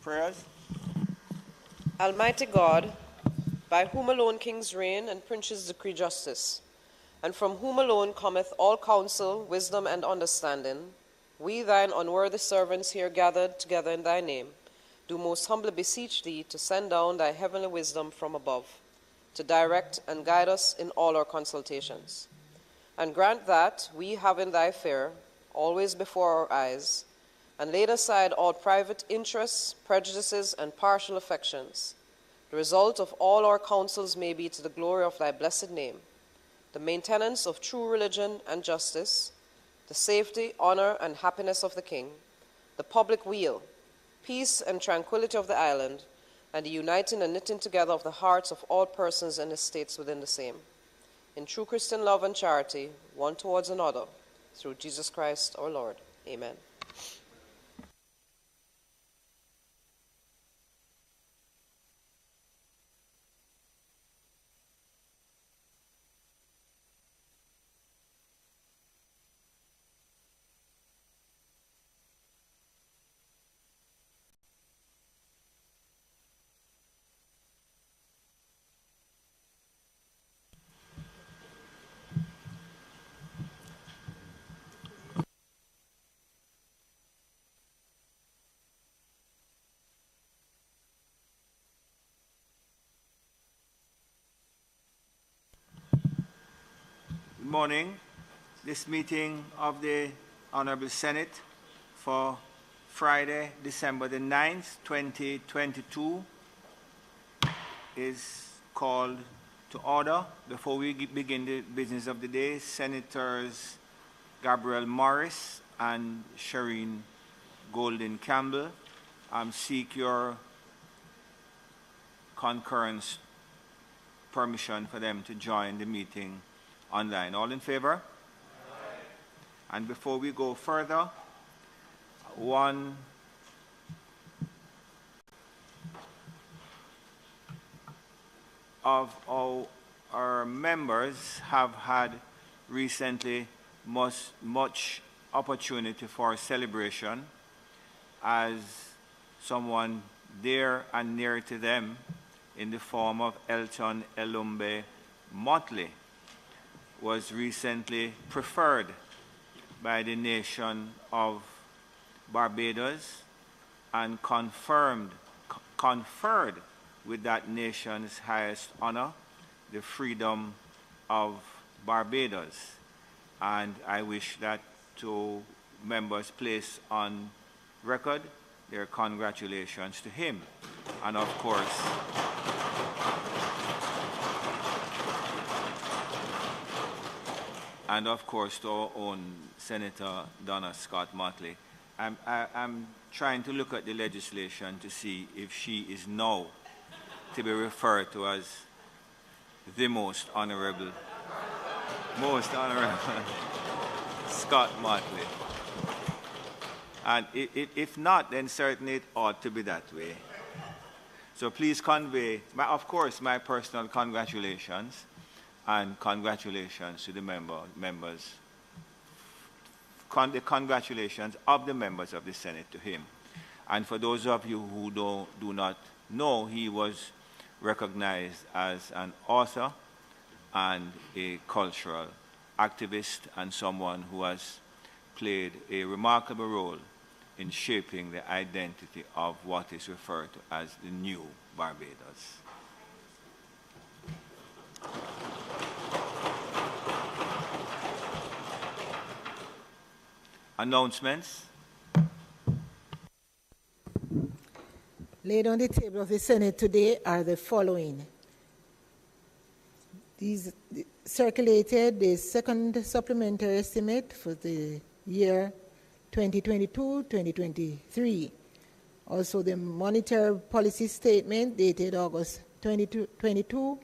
Prayers. Almighty God, by whom alone kings reign and princes decree justice, and from whom alone cometh all counsel, wisdom, and understanding, we, thine unworthy servants here gathered together in thy name, do most humbly beseech thee to send down thy heavenly wisdom from above, to direct and guide us in all our consultations. And grant that we, having thy fear always before our eyes, and laid aside all private interests, prejudices, and partial affections, the result of all our counsels may be to the glory of thy blessed name, the maintenance of true religion and justice, the safety, honor, and happiness of the king, the public weal, peace and tranquility of the island, and the uniting and knitting together of the hearts of all persons and estates within the same, in true Christian love and charity, one towards another, through Jesus Christ our Lord. Amen. Good morning. This meeting of the Honorable Senate for Friday, December the 9th, 2022 is called to order. Before we begin the business of the day, Senators Gabriel Morris and Shireen Golden Campbell seek your concurrence permission for them to join the meeting online. All in favor? Aye. And before we go further, one of our members have had recently much opportunity for celebration, as someone dear and near to them in the form of Elton Elumbe Motley was recently preferred by the nation of Barbados and conferred with that nation's highest honor, the freedom of Barbados. And I wish that to members place on record their congratulations to him. And of course, to our own Senator Donna Scott Motley. I'm trying to look at the legislation to see if she is now to be referred to as the most honorable Scott Motley. And if not, then certainly it ought to be that way. So please convey, of course, my personal congratulations, and congratulations to the members, congratulations of the members of the Senate to him. And for those of you who do not know, he was recognized as an author and a cultural activist, and someone who has played a remarkable role in shaping the identity of what is referred to as the New Barbados. Announcements. Laid on the table of the Senate today are the following. These circulated the second supplementary estimate for the year 2022-2023. Also the monetary policy statement dated August 2022,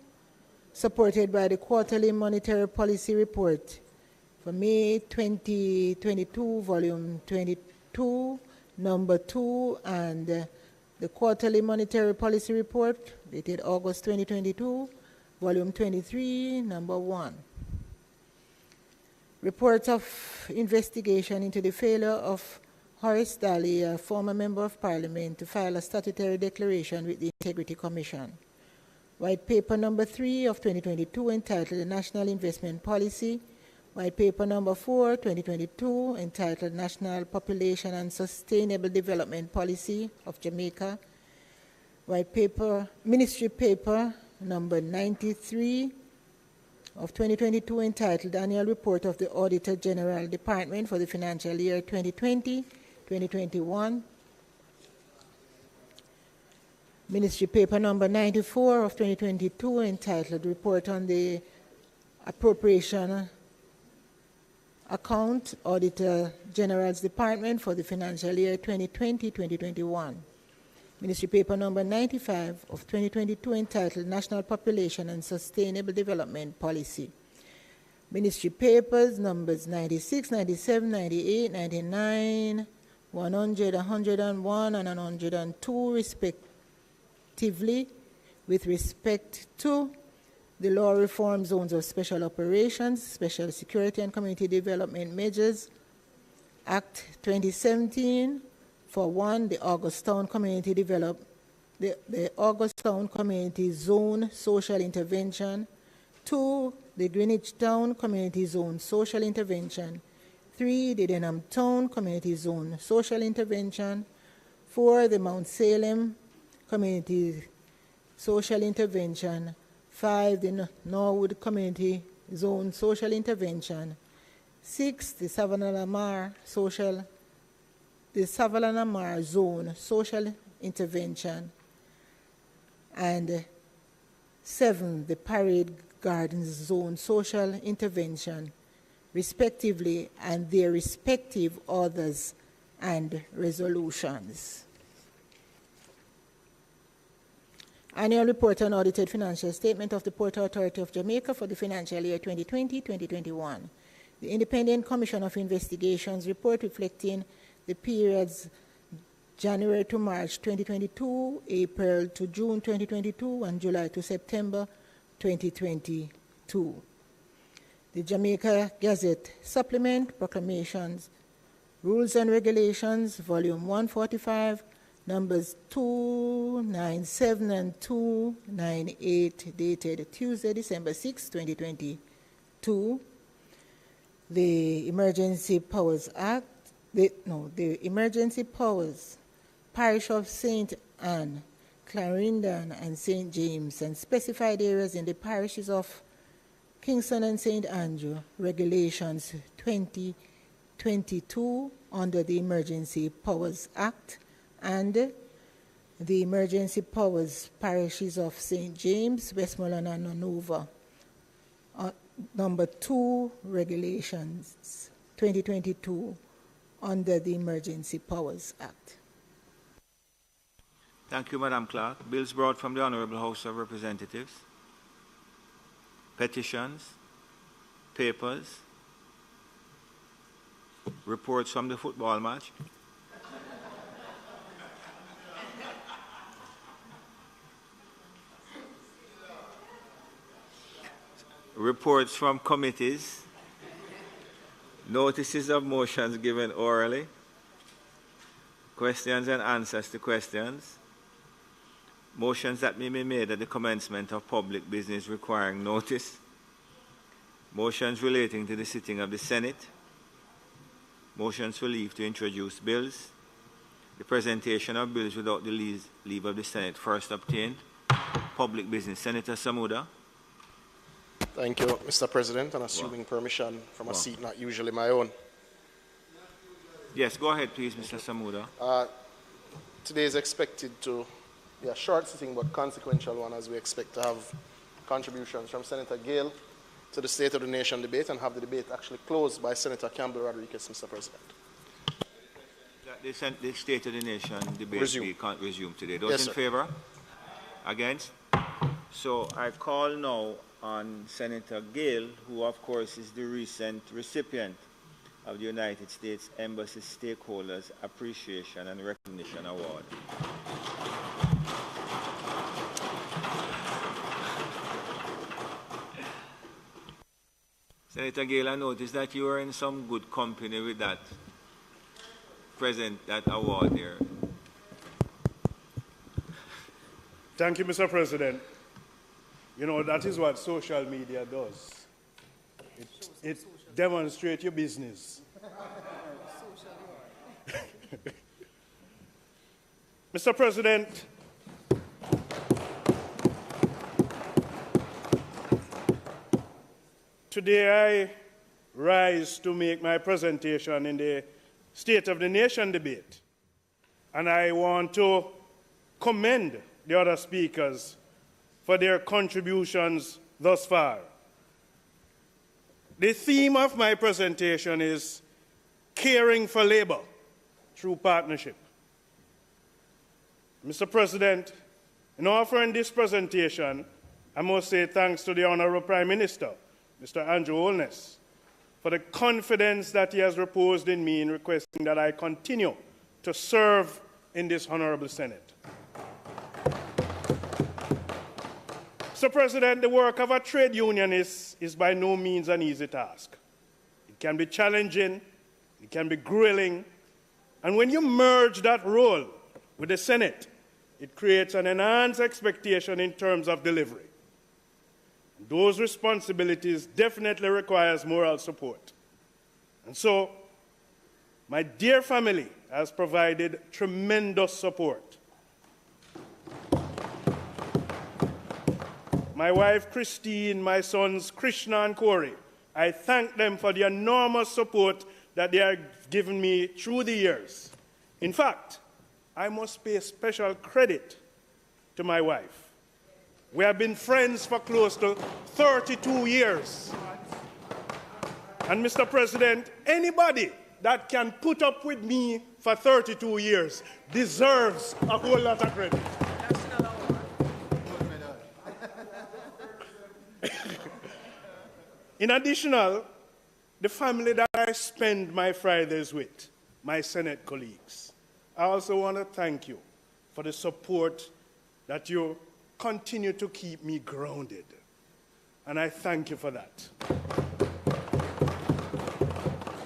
supported by the quarterly monetary policy report for May 2022, volume 22, number 2, and the quarterly monetary policy report dated August 2022, volume 23, number 1. Reports of investigation into the failure of Horace Daly, a former Member of Parliament, to file a statutory declaration with the Integrity Commission. White Paper number 3 of 2022 entitled the National Investment Policy. White Paper number 4, 2022 entitled National Population and Sustainable Development Policy of Jamaica. White Paper, Ministry Paper number 93 of 2022 entitled Annual Report of the Auditor General Department for the financial year 2020-2021. Ministry Paper number 94 of 2022 entitled Report on the Appropriation Account, Auditor General's Department for the financial year 2020-2021. Ministry Paper number 95 of 2022 entitled National Population and Sustainable Development Policy. Ministry Papers numbers 96, 97, 98, 99, 100, 101, and 102 respectively, with respect to the law reform zones of special operations, special security and community development measures, Act 2017, for one, the Augustown Community the Augustown Community Zone Social Intervention, 2, the Greenwich Town Community Zone Social Intervention, 3, the Denham Town Community Zone Social Intervention, 4, the Mount Salem Community Social Intervention, 5, the Norwood Community Zone Social Intervention, 6, the Savannah-Lamar Zone Social Intervention, and 7, the Parade Gardens Zone Social Intervention, respectively, and their respective orders and resolutions. Annual Report on Audited Financial Statement of the Port Authority of Jamaica for the financial year 2020-2021. The Independent Commission of Investigations report reflecting the periods January to March 2022, April to June 2022, and July to September 2022. The Jamaica Gazette Supplement, Proclamations, Rules and Regulations, Volume 145, numbers 297 and 298, dated Tuesday, December 6, 2022. The Emergency Powers Act, the Emergency Powers, Parish of St. Anne, Clarendon, and St. James, and specified areas in the parishes of Kingston and St. Andrew, Regulations 2022 under the Emergency Powers Act, and the Emergency Powers Parishes of St. James, Westmoreland, and Nonova, number 2, Regulations 2022 under the Emergency Powers Act. Thank you, Madam Clerk. Bills brought from the Honorable House of Representatives, petitions, papers, reports from the football match, reports from committees, notices of motions given orally, questions and answers to questions, motions that may be made at the commencement of public business requiring notice, motions relating to the sitting of the Senate, motions for leave to introduce bills, the presentation of bills without the leave of the Senate first obtained, public business. Senator Samuda. Thank you, Mr. President, and assuming permission from a seat not usually my own. Yes, go ahead, please, Mr. Samuda. Today is expected to be a short sitting but consequential one, as we expect to have contributions from Senator Gayle to the State of the Nation debate and have the debate actually closed by Senator Campbell Rodriques, Mr. President. The State of the Nation debate can't resume today. Those Yes, in sir. favor? Against? So I call now on Senator Gayle, who of course is the recent recipient of the United States Embassy Stakeholders Appreciation and Recognition Award. Senator Gayle, I noticed that you were in some good company with that present that award there. Thank you, Mr. President. You know, that is what social media does. It demonstrates your business. Mr. President, today I rise to make my presentation in the State of the Nation debate. And I want to commend the other speakers for their contributions thus far. The theme of my presentation is caring for labor through partnership. Mr. President, in offering this presentation, I must say thanks to the Honourable Prime Minister, Mr. Andrew Holness, for the confidence that he has reposed in me in requesting that I continue to serve in this Honourable Senate. Mr. President, the work of a trade unionist is by no means an easy task. It can be challenging, it can be grueling, and when you merge that role with the Senate, it creates an enhanced expectation in terms of delivery. Those responsibilities definitely requires moral support. And so, my dear family has provided tremendous support. My wife Christine, my sons Krishna and Corey, I thank them for the enormous support that they have given me through the years. In fact, I must pay special credit to my wife. We have been friends for close to 32 years. And Mr. President, anybody that can put up with me for 32 years deserves a whole lot of credit. In addition, the family that I spend my Fridays with, my Senate colleagues, I also want to thank you for the support that you continue to keep me grounded. And I thank you for that.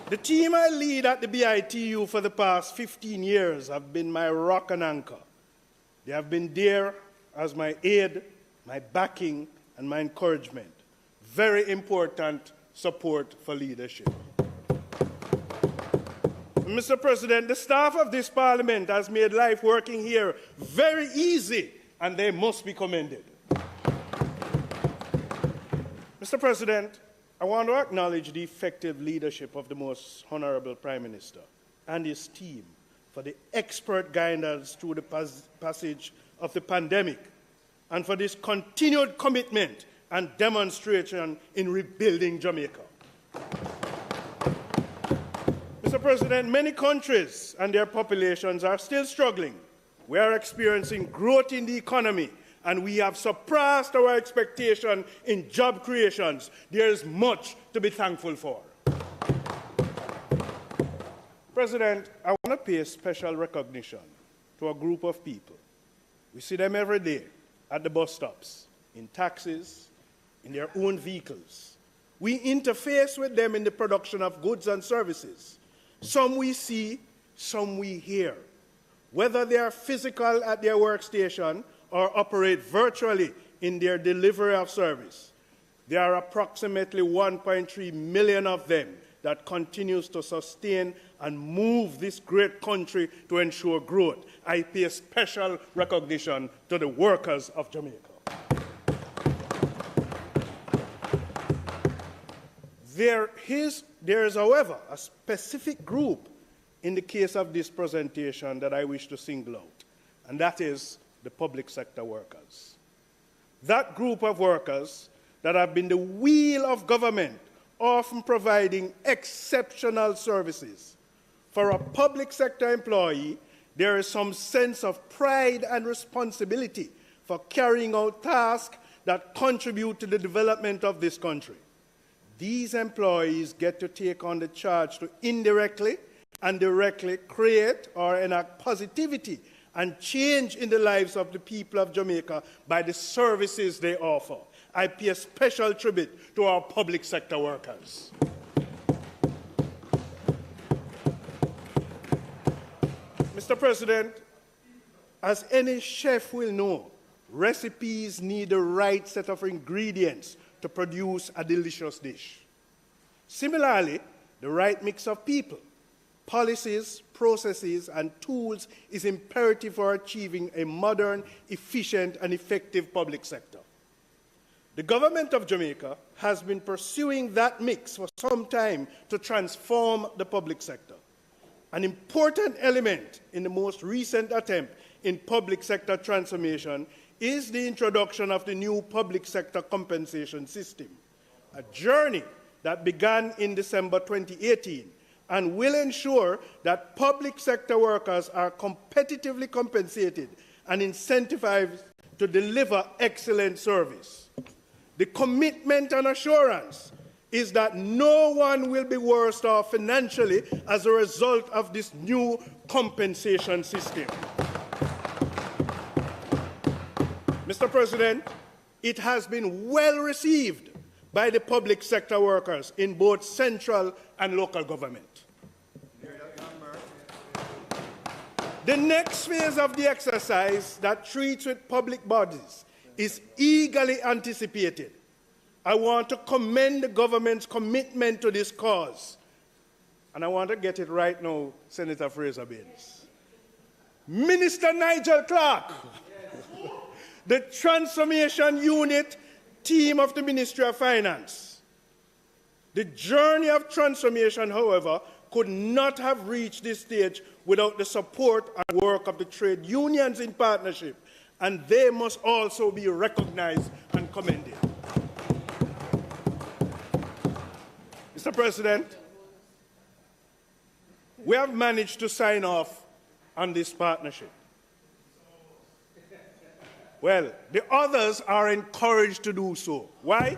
The team I lead at the BITU for the past 15 years have been my rock and anchor. They have been there as my aid, my backing, and my encouragement. Very important support for leadership. Mr. President, the staff of this Parliament has made life working here very easy, and they must be commended. Mr. President, I want to acknowledge the effective leadership of the Most Honourable Prime Minister and his team for the expert guidance through the passage of the pandemic and for this continued commitment and demonstration in rebuilding Jamaica. Mr. President, many countries and their populations are still struggling. We are experiencing growth in the economy, and we have surpassed our expectation in job creations. There is much to be thankful for. President, I want to pay special recognition to a group of people. We see them every day at the bus stops, in taxis, in their own vehicles. We interface with them in the production of goods and services. Some we see, some we hear. Whether they are physical at their workstation or operate virtually in their delivery of service, there are approximately 1.3 million of them that continues to sustain and move this great country to ensure growth. I pay special recognition to the workers of Jamaica. There is, however, a specific group in the case of this presentation that I wish to single out, and that is the public sector workers. That group of workers that have been the wheel of government, often providing exceptional services. For a public sector employee, there is some sense of pride and responsibility for carrying out tasks that contribute to the development of this country. These employees get to take on the charge to indirectly and directly create or enact positivity and change in the lives of the people of Jamaica by the services they offer. I pay a special tribute to our public sector workers. Mr. President, as any chef will know, recipes need the right set of ingredients to produce a delicious dish. Similarly, the right mix of people, policies, processes, and tools is imperative for achieving a modern, efficient, and effective public sector. The government of Jamaica has been pursuing that mix for some time to transform the public sector. An important element in the most recent attempt in public sector transformation is the introduction of the new public sector compensation system, a journey that began in December 2018 and will ensure that public sector workers are competitively compensated and incentivized to deliver excellent service. The commitment and assurance is that no one will be worse off financially as a result of this new compensation system. Mr. President, it has been well received by the public sector workers in both central and local government. The next phase of the exercise that treats with public bodies is eagerly anticipated. I want to commend the government's commitment to this cause. And I want to get it right now, Senator Fraser-Baines. Minister Nigel Clark, the Transformation Unit team of the Ministry of Finance. The journey of transformation, however, could not have reached this stage without the support and work of the trade unions in partnership, and they must also be recognized and commended. Mr. President, we have managed to sign off on this partnership. Well, the others are encouraged to do so. Why?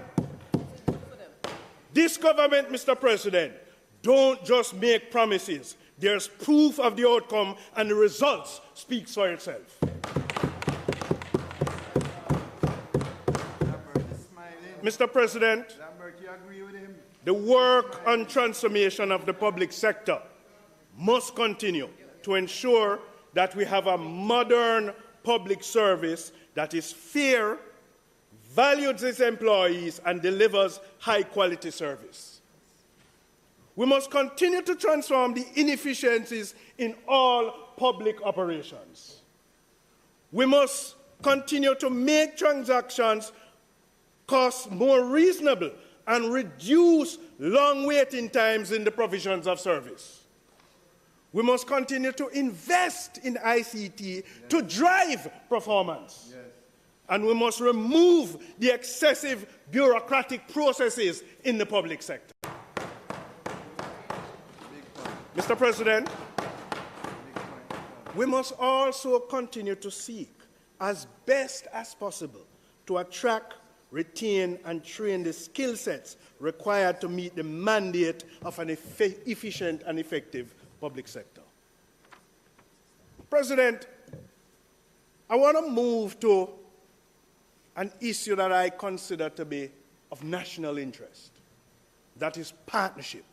This government, Mr. President, don't just make promises. There's proof of the outcome, and the results speaks for itself. Mr. President, the work on transformation of the public sector must continue to ensure that we have a modern public service that is fair, values its employees, and delivers high-quality service. We must continue to transform the inefficiencies in all public operations. We must continue to make transactions costs more reasonable and reduce long waiting times in the provisions of service. We must continue to invest in ICT to drive performance. And we must remove the excessive bureaucratic processes in the public sector. Mr. President, we must also continue to seek, as best as possible, to attract, retain, and train the skill sets required to meet the mandate of an efficient and effective public sector. President, I want to move to an issue that I consider to be of national interest. That is partnership.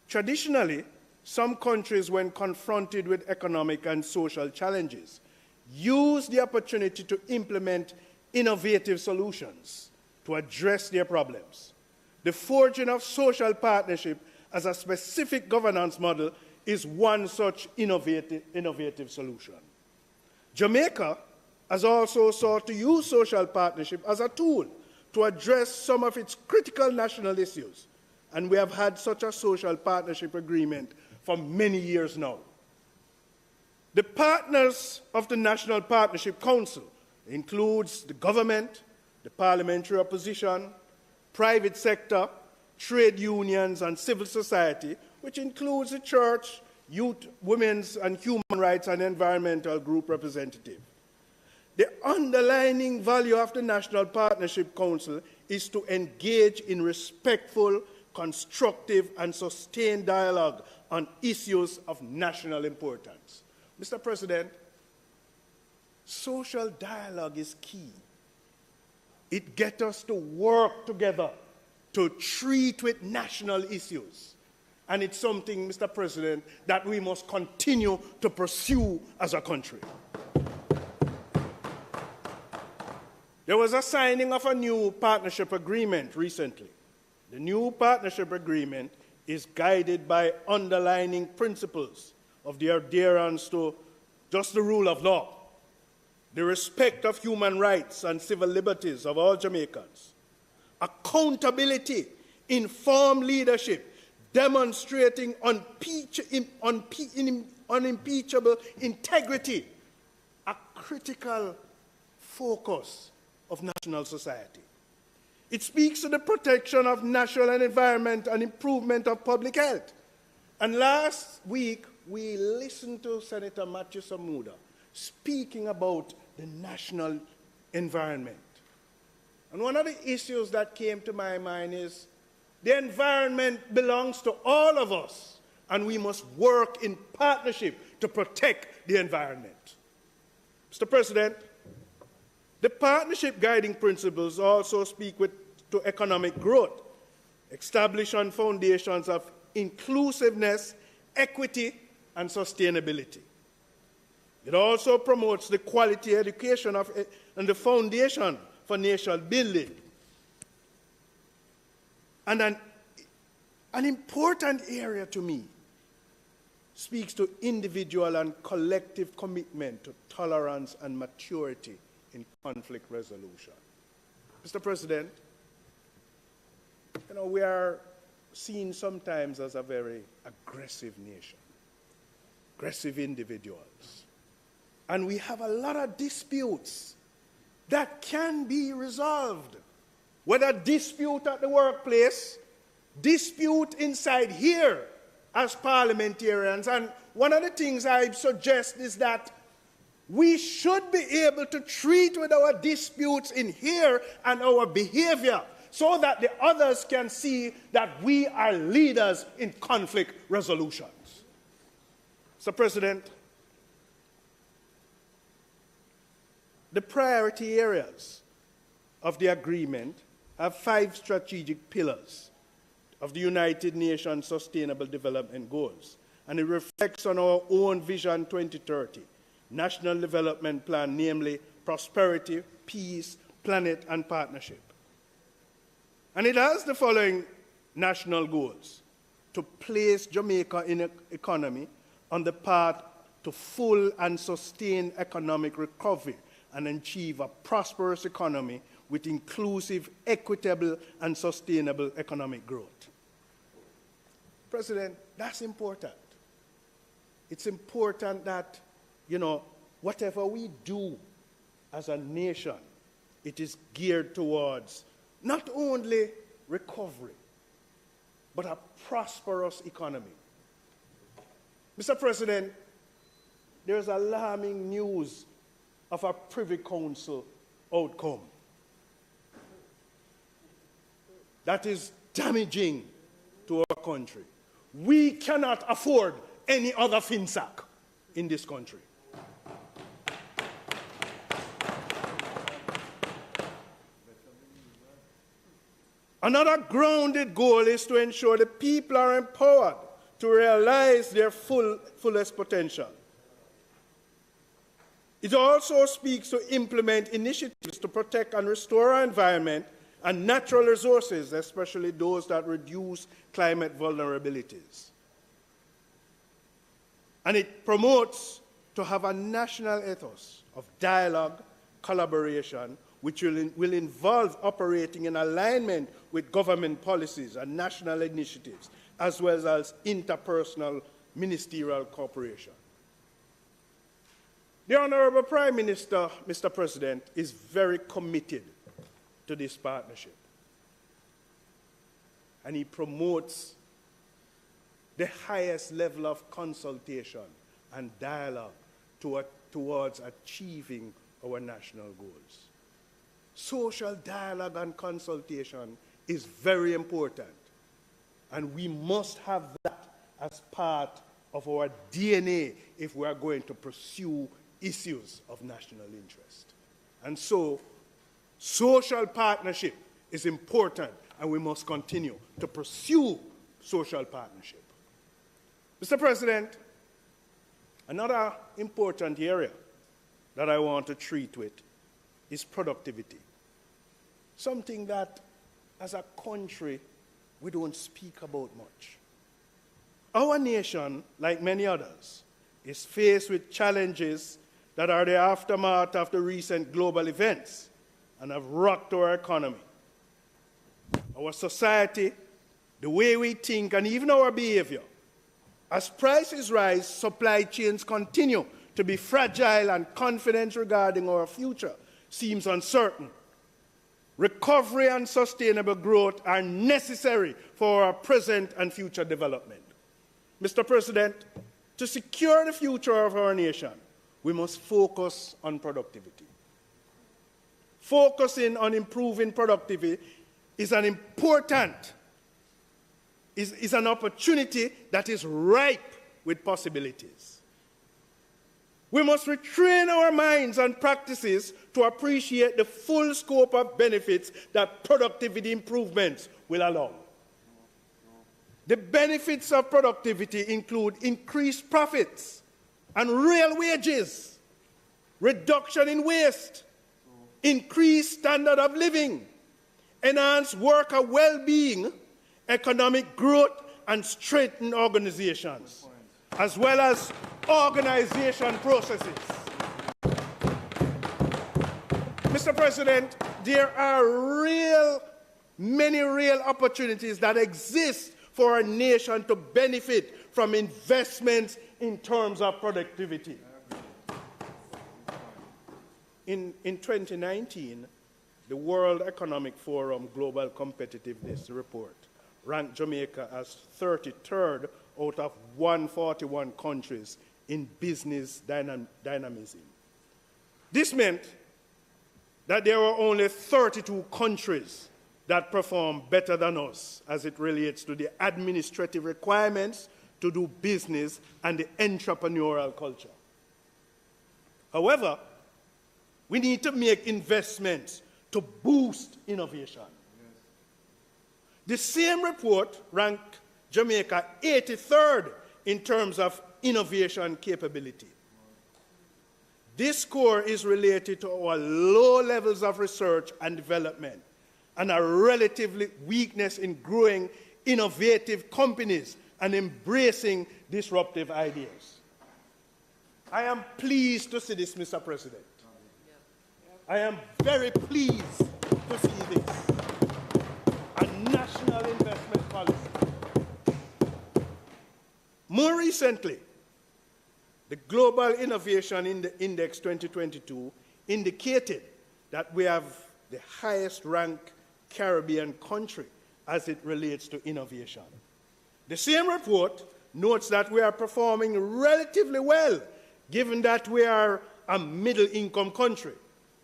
Traditionally, some countries, when confronted with economic and social challenges, use the opportunity to implement innovative solutions to address their problems. The forging of social partnership as a specific governance model is one such innovative solution. Jamaica has also sought to use social partnership as a tool to address some of its critical national issues, and we have had such a social partnership agreement for many years now. The partners of the National Partnership Council includes the government, the parliamentary opposition, private sector, trade unions, and civil society, which includes the church, youth, women's, and human rights and environmental group representative. The underlying value of the National Partnership Council is to engage in respectful, constructive, and sustained dialogue on issues of national importance. Mr. President, social dialogue is key. It gets us to work together to treat with national issues. And it's something, Mr. President, that we must continue to pursue as a country. There was a signing of a new partnership agreement recently. The new partnership agreement is guided by underlining principles of the adherence to just the rule of law, the respect of human rights and civil liberties of all Jamaicans, accountability, informed leadership, demonstrating unimpeachable integrity, a critical focus of national society. It speaks to the protection of natural and environment and improvement of public health. And last week, we listened to Senator Matthew Samuda speaking about the national environment. And one of the issues that came to my mind is the environment belongs to all of us, and we must work in partnership to protect the environment. Mr. President, the partnership guiding principles also speak to economic growth, established on foundations of inclusiveness, equity, and sustainability. It also promotes the quality education and the foundation for nation building. And an important area to me speaks to individual and collective commitment to tolerance and maturity in conflict resolution. Mr. President, we are seen sometimes as a very aggressive nation, aggressive individuals. And we have a lot of disputes that can be resolved, whether dispute at the workplace, dispute inside here as parliamentarians. And one of the things I suggest is that we should be able to treat with our disputes in here and our behavior so that the others can see that we are leaders in conflict resolutions. Mr. President, the priority areas of the agreement have 5 strategic pillars of the United Nations Sustainable Development Goals, and it reflects on our own Vision 2030, National Development Plan, namely prosperity, peace, planet, and partnership. And it has the following national goals: to place Jamaica in an economy on the path to full and sustained economic recovery and achieve a prosperous economy with inclusive, equitable, and sustainable economic growth. President, that's important. It's important that, whatever we do as a nation, it is geared towards not only recovery, but a prosperous economy. Mr. President, there's alarming news of a Privy Council outcome that is damaging to our country. We cannot afford any other FinSac in this country. Another grounded goal is to ensure the people are empowered to realize their fullest potential. It also speaks to implement initiatives to protect and restore our environment and natural resources, especially those that reduce climate vulnerabilities. And it promotes to have a national ethos of dialogue, collaboration, which will involve operating in alignment with government policies and national initiatives, as well as interpersonal ministerial cooperation. The Honorable Prime Minister, Mr. President, is very committed to this partnership. And he promotes the highest level of consultation and dialogue towards achieving our national goals. Social dialogue and consultation is very important, and we must have that as part of our DNA if we are going to pursue issues of national interest. And so, social partnership is important, and we must continue to pursue social partnership. Mr. President, another important area that I want to treat with is productivity. Something that, as a country, we don't speak about much. Our nation, like many others, is faced with challenges that are the aftermath of the recent global events and have rocked our economy. Our society, the way we think, and even our behavior. As prices rise, supply chains continue to be fragile, and confidence regarding our future seems uncertain. Recovery and sustainable growth are necessary for our present and future development. Mr. President, to secure the future of our nation, we must focus on productivity. Focusing on improving productivity is an opportunity that is ripe with possibilities. We must retrain our minds and practices to appreciate the full scope of benefits that productivity improvements will allow. The benefits of productivity include increased profits and real wages, reduction in waste, increased standard of living, enhanced worker well-being, economic growth, and strengthened organizations, as well as organization processes. Mr. President, there are many real opportunities that exist for our nation to benefit from investments in terms of productivity. In 2019, the World Economic Forum Global Competitiveness Report ranked Jamaica as 33rd out of 141 countries in business dynamism. This meant that there were only 32 countries that perform better than us as it relates to the administrative requirements to do business and the entrepreneurial culture. However, we need to make investments to boost innovation. The same report ranked Jamaica 83rd in terms of innovation capability. This score is related to our low levels of research and development and a relative weakness in growing innovative companies and embracing disruptive ideas. I am pleased to see this, Mr. President. I am very pleased to see this. A national investment policy. More recently, the Global Innovation Index 2022 indicated that we have the highest ranked Caribbean country as it relates to innovation. The same report notes that we are performing relatively well, given that we are a middle-income country.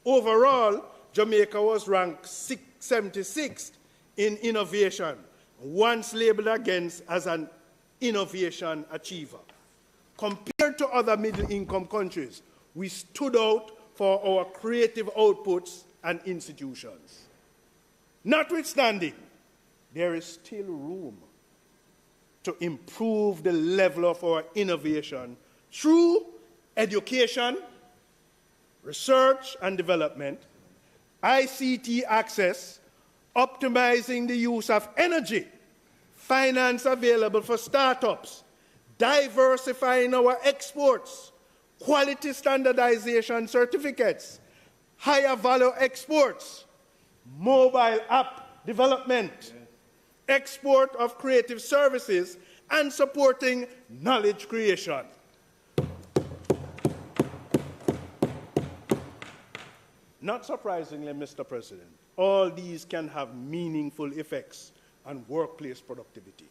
Overall, Jamaica was ranked 76th in innovation, once labeled against as an innovation achiever. Compared to other middle-income countries, we stood out for our creative outputs and institutions. Notwithstanding, there is still room to improve the level of our innovation through education, research and development, ICT access, optimizing the use of energy, finance available for startups, diversifying our exports, quality standardization certificates, higher value exports, mobile app development, export of creative services, and supporting knowledge creation. Not surprisingly, Mr. President, all these can have meaningful effects on workplace productivity.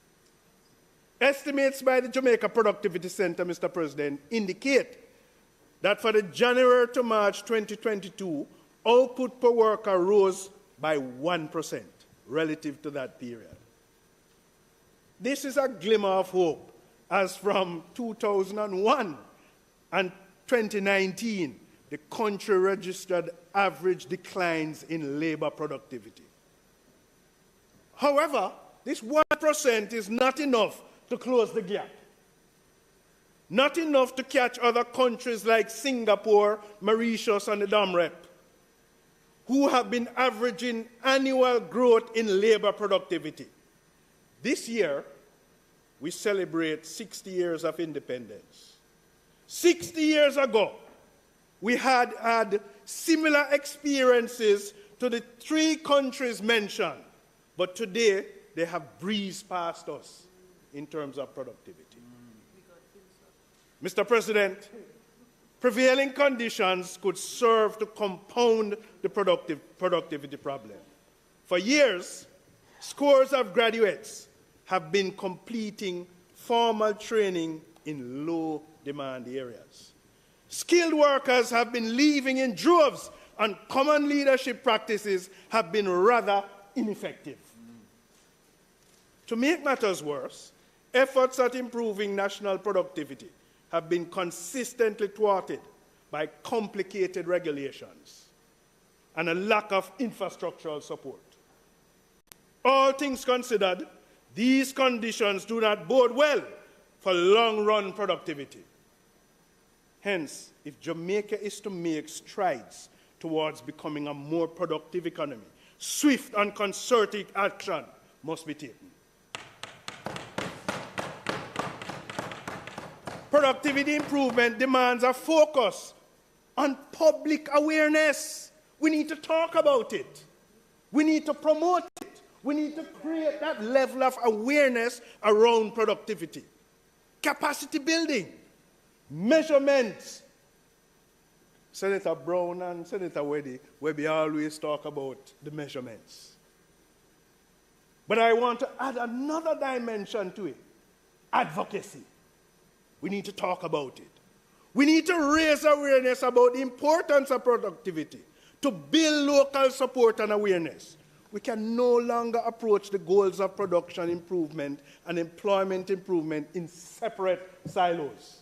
Estimates by the Jamaica Productivity Center, Mr. President, indicate that for the January to March 2022, output per worker rose by 1% relative to that period. This is a glimmer of hope, as from 2001 and 2019, the country registered average declines in labor productivity. However, this 1% is not enough to close the gap. not enough to catch other countries like Singapore, Mauritius, and the DOMREP, who have been averaging annual growth in labor productivity. This year, we celebrate 60 years of independence. 60 years ago, we had similar experiences to the 3 countries mentioned, but today they have breezed past us in terms of productivity. Mr. President, prevailing conditions could serve to compound the productivity problem. For years, scores of graduates have been completing formal training in low-demand areas. Skilled workers have been leaving in droves, and common leadership practices have been rather ineffective. To make matters worse, efforts at improving national productivity have been consistently thwarted by complicated regulations and a lack of infrastructural support. All things considered, these conditions do not bode well for long-run productivity. Hence, if Jamaica is to make strides towards becoming a more productive economy, swift and concerted action must be taken. Productivity improvement demands a focus on public awareness. We need to talk about it. We need to promote it. We need to create that level of awareness around productivity. Capacity building, measurements. Senator Brown and Senator Webby always talk about the measurements. But I want to add another dimension to it, advocacy. We need to talk about it. We need to raise awareness about the importance of productivity, to build local support and awareness. We can no longer approach the goals of production improvement and employment improvement in separate silos.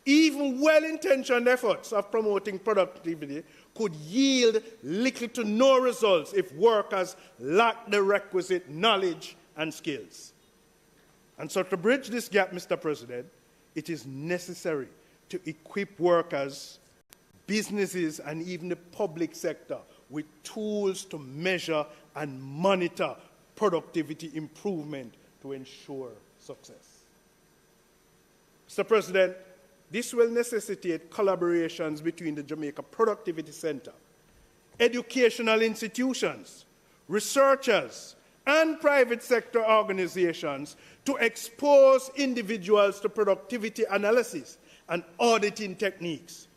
Even well-intentioned efforts of promoting productivity could yield little to no results if workers lack the requisite knowledge and skills. And so to bridge this gap, Mr. President, it is necessary to equip workers, businesses, and even the public sector with tools to measure and monitor productivity improvement to ensure success. Mr. President, this will necessitate collaborations between the Jamaica Productivity Center, educational institutions, researchers, and private sector organizations to expose individuals to productivity analysis and auditing techniques.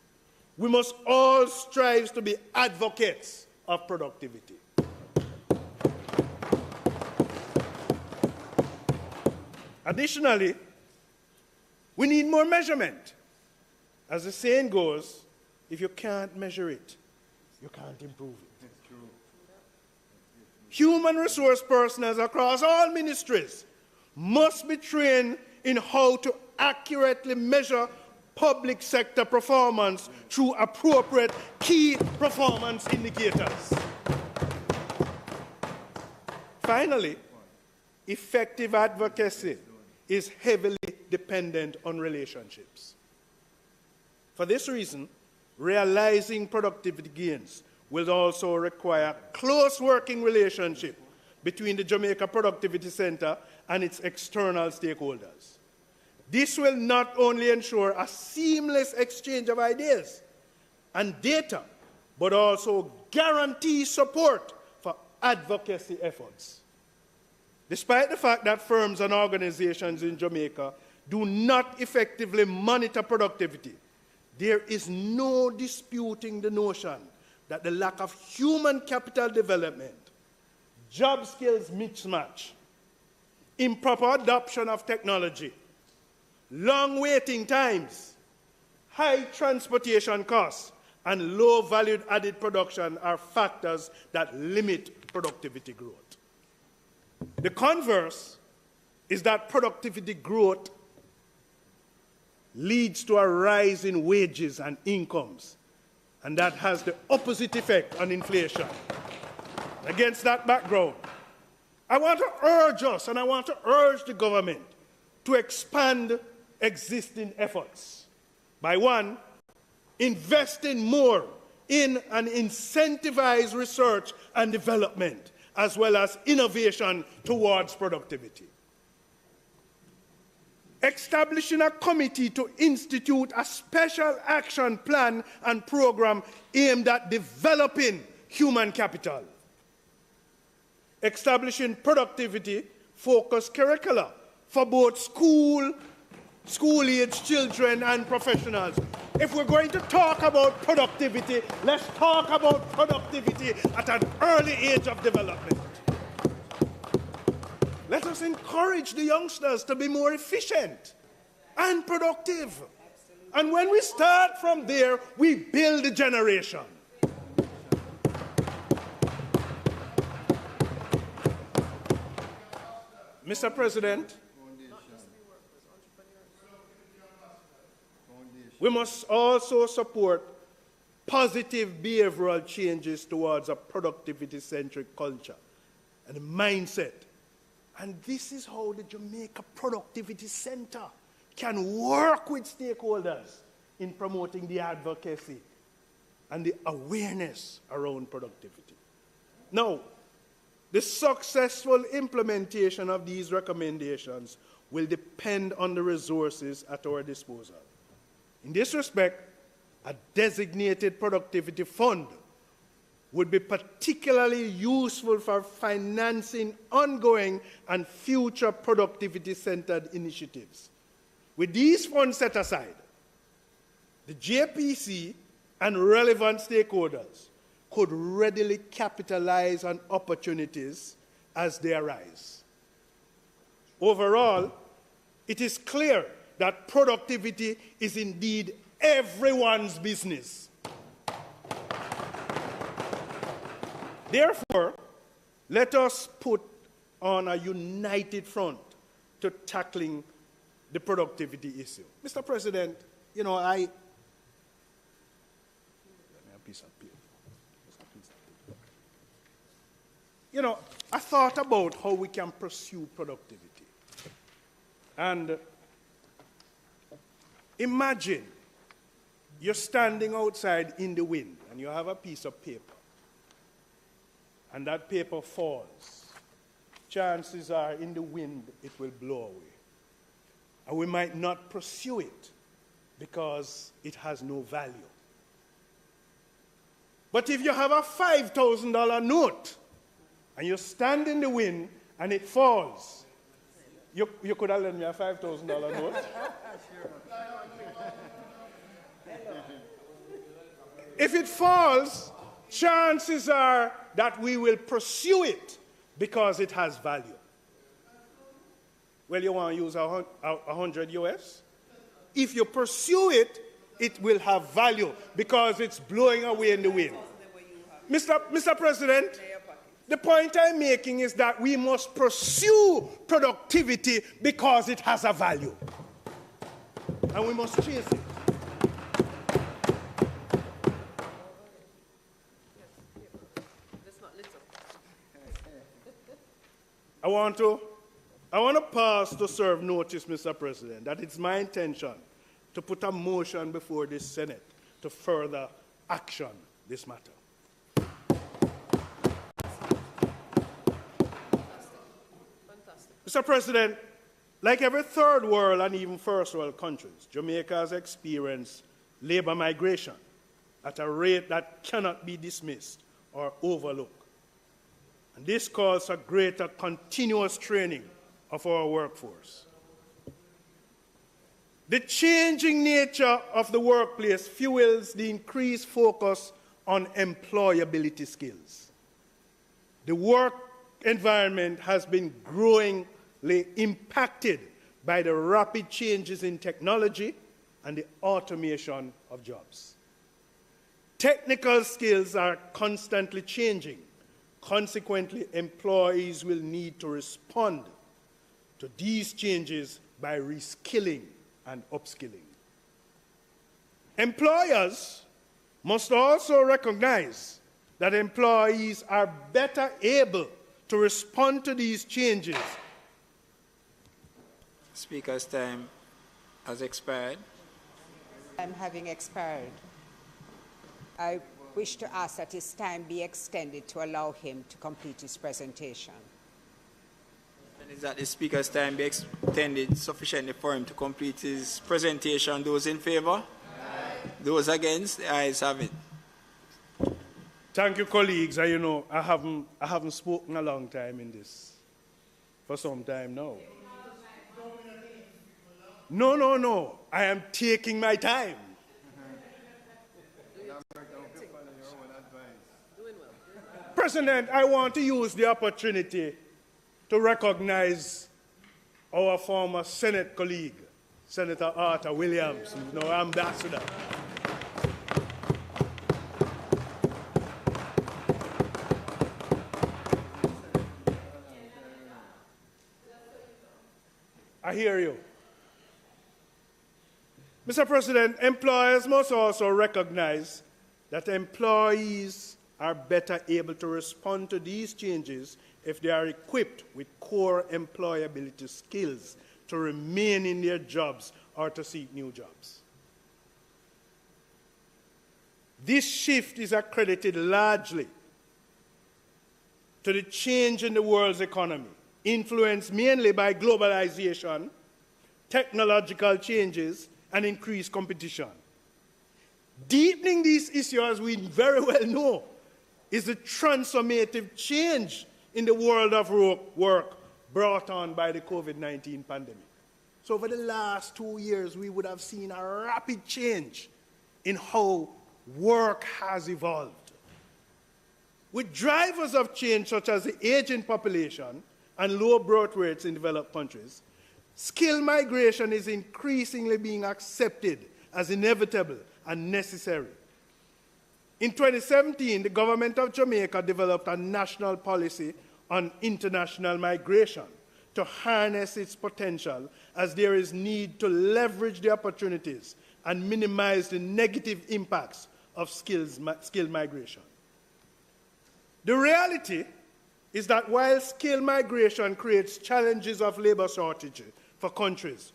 We must all strive to be advocates of productivity. Additionally, we need more measurement. As the saying goes, if you can't measure it, you can't improve it. That's true. Human resource personnel across all ministries must be trained in how to accurately measure public sector performance through appropriate key performance indicators. Finally, effective advocacy is heavily dependent on relationships. For this reason, realizing productivity gains will also require close working relationship between the Jamaica Productivity Center and its external stakeholders. This will not only ensure a seamless exchange of ideas and data, but also guarantee support for advocacy efforts. Despite the fact that firms and organizations in Jamaica do not effectively monitor productivity, there is no disputing the notion that the lack of human capital development, job skills mismatch, improper adoption of technology, long waiting times, high transportation costs, and low value added production are factors that limit productivity growth. The converse is that productivity growth leads to a rise in wages and incomes, and that has the opposite effect on inflation. Against that background, I want to urge us and I want to urge the government to expand existing efforts by one, investing more in and incentivize research and development, as well as innovation towards productivity. Establishing a committee to institute a special action plan and program aimed at developing human capital. Establishing productivity-focused curricula for both school-age children and professionals. If we're going to talk about productivity, let's talk about productivity at an early age of development. Let us encourage the youngsters to be more efficient and productive. And when we start from there, we build a generation. Mr. President, we must also support positive behavioral changes towards a productivity-centric culture and mindset. And this is how the Jamaica Productivity Center can work with stakeholders in promoting the advocacy and the awareness around productivity. Now, the successful implementation of these recommendations will depend on the resources at our disposal. In this respect, a designated productivity fund would be particularly useful for financing ongoing and future productivity-centered initiatives. With these funds set aside, the JPC and relevant stakeholders could readily capitalize on opportunities as they arise. Overall, it is clear that productivity is indeed everyone's business. Therefore, let us put on a united front to tackling the productivity issue. Mr. President, you know, let me a piece of paper. You know, I thought about how we can pursue productivity. And imagine you're standing outside in the wind and you have a piece of paper. And that paper falls. Chances are in the wind it will blow away. And we might not pursue it because it has no value. But if you have a $5,000 note and you stand in the wind and it falls, you could have lent me a $5,000 note. If it falls, chances are that we will pursue it because it has value. Well, you want to use 100 US? If you pursue it, it will have value because it's blowing away in the wind. Mr. President, the point I'm making is that we must pursue productivity because it has a value. And we must chase it. I want to pause to serve notice, Mr. President, that it's my intention to put a motion before this Senate to further action this matter. Mr. President, like every third world and even first world countries, Jamaica has experienced labor migration at a rate that cannot be dismissed or overlooked. And this calls for greater continuous training of our workforce. The changing nature of the workplace fuels the increased focus on employability skills. The work environment has been growingly impacted by the rapid changes in technology and the automation of jobs. Technical skills are constantly changing. Consequently, employees will need to respond to these changes by reskilling and upskilling. Employers must also recognize that employees are better able to respond to these changes. Speaker's time has expired. Time having expired, I wish to ask that his time be extended to allow him to complete his presentation. And is that the speaker's time be extended sufficiently for him to complete his presentation? Those in favor? Aye. Those against? The ayes have it. Thank you, colleagues. You know, I haven't spoken a long time in this, for some time now. No. I am taking my time. President, I want to use the opportunity to recognize our former Senate colleague, Senator Arthur Williams, who's now ambassador. I hear you. Mr. President, employers must also recognize that employees are better able to respond to these changes if they are equipped with core employability skills to remain in their jobs or to seek new jobs. This shift is accredited largely to the change in the world's economy, influenced mainly by globalization, technological changes, and increased competition. Deepening these issues, as we very well know, is the transformative change in the world of work brought on by the COVID-19 pandemic. So over the last 2 years, we would have seen a rapid change in how work has evolved. With drivers of change such as the aging population and low birth rates in developed countries, skill migration is increasingly being accepted as inevitable and necessary. In 2017, the government of Jamaica developed a national policy on international migration to harness its potential, as there is need to leverage the opportunities and minimize the negative impacts of skill migration. The reality is that while skill migration creates challenges of labor shortage for countries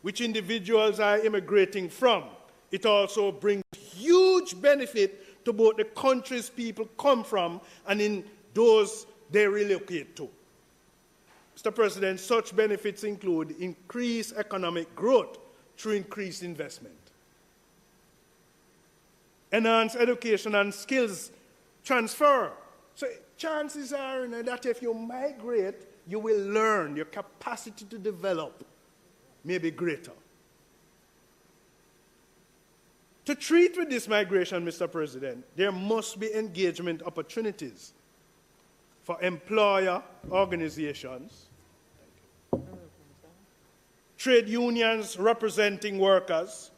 which individuals are immigrating from, it also brings huge benefit to both the countries people come from and in those they relocate to. Mr. President, such benefits include increased economic growth through increased investment, enhanced education and skills transfer. So chances are that if you migrate, you will learn, your capacity to develop may be greater. To treat with this migration, Mr. President, there must be engagement opportunities for employer organizations, trade unions representing workers,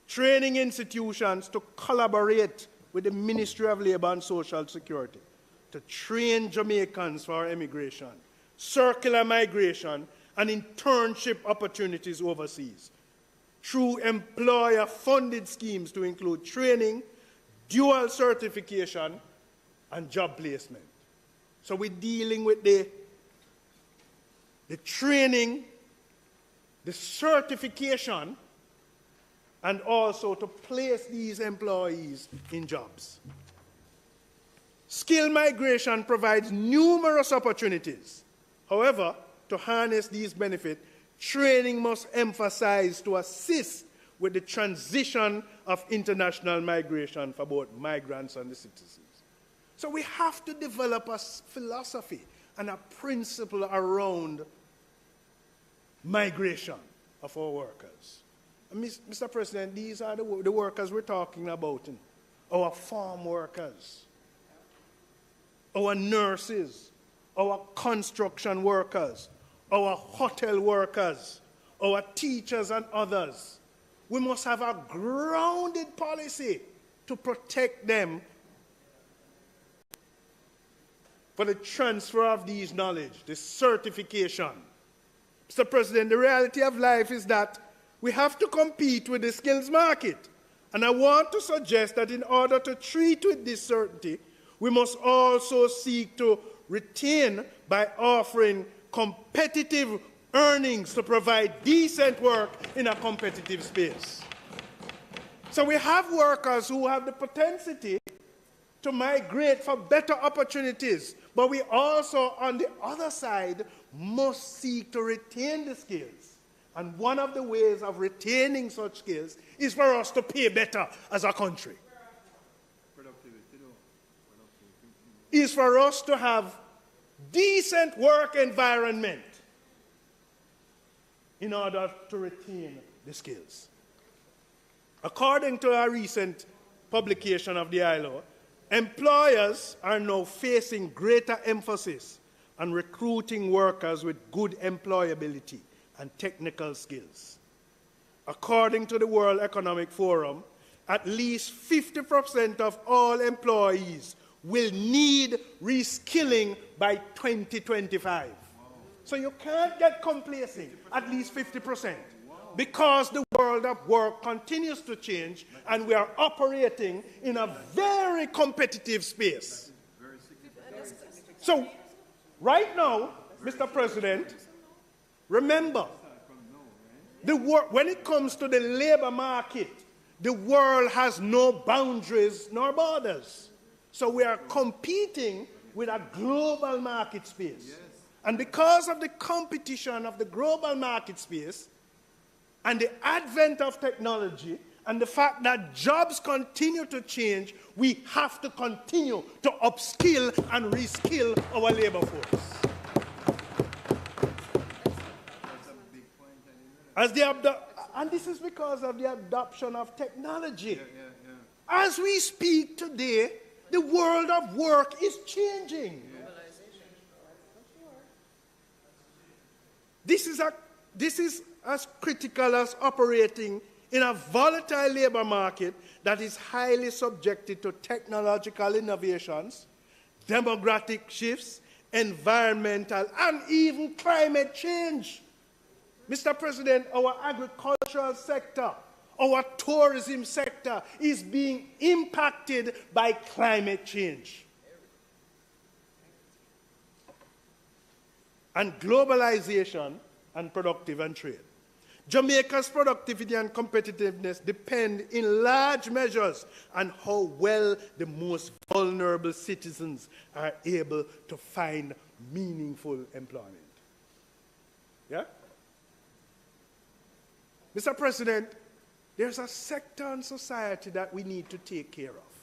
training institutions to collaborate with the Ministry of Labor and Social Security to train Jamaicans for immigration, circular migration, and internship opportunities overseas, through employer-funded schemes to include training, dual certification, and job placement. So we're dealing with the training, the certification, and also to place these employees in jobs. Skill migration provides numerous opportunities. However, to harness these benefits, training must emphasize to assist with the transition of international migration for both migrants and the citizens. So we have to develop a philosophy and a principle around migration of our workers. And Mr. President, these are the workers we're talking about. Our farm workers, our nurses, our construction workers, our hotel workers, our teachers and others. We must have a grounded policy to protect them for the transfer of these knowledge, the certification. Mr. President, the reality of life is that we have to compete with the skills market. And I want to suggest that in order to treat with this certainty, we must also seek to retain by offering competitive earnings to provide decent work in a competitive space. So we have workers who have the propensity to migrate for better opportunities, but we also, on the other side, must seek to retain the skills. And one of the ways of retaining such skills is for us to pay better as a country. Is for us to have decent work environment in order to retain the skills. According to a recent publication of the ILO, employers are now facing greater emphasis on recruiting workers with good employability and technical skills. According to the World Economic Forum, at least 50% of all employees will need reskilling by 2025. So you can't get complacent, at least 50%, because the world of work continues to change and we are operating in a very competitive space. So right now, Mr. President, remember, when it comes to the labor market, the world has no boundaries nor borders. So we are competing with a global market space. Yes. And because of the competition of the global market space and the advent of technology and the fact that jobs continue to change, we have to continue to upskill and reskill our labor force. And this is because of the adoption of technology. As we speak today, the world of work is changing. This is as critical as operating in a volatile labor market that is highly subjected to technological innovations, demographic shifts, environmental, and even climate change. Mr. President, our agricultural sector, our tourism sector is being impacted by climate change. And globalization and productive and trade. Jamaica's productivity and competitiveness depend in large measures on how well the most vulnerable citizens are able to find meaningful employment. Yeah? Mr. President, there's a sector in society that we need to take care of,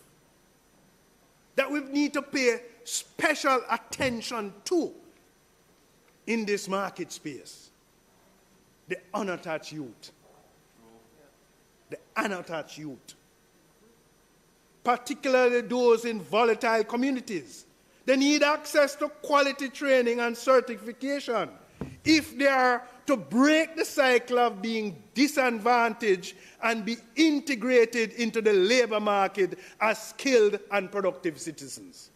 that we need to pay special attention to in this market space. The unattached youth. The unattached youth. Particularly those in volatile communities. They need access to quality training and certification if they are to break the cycle of being disadvantaged and be integrated into the labor market as skilled and productive citizens.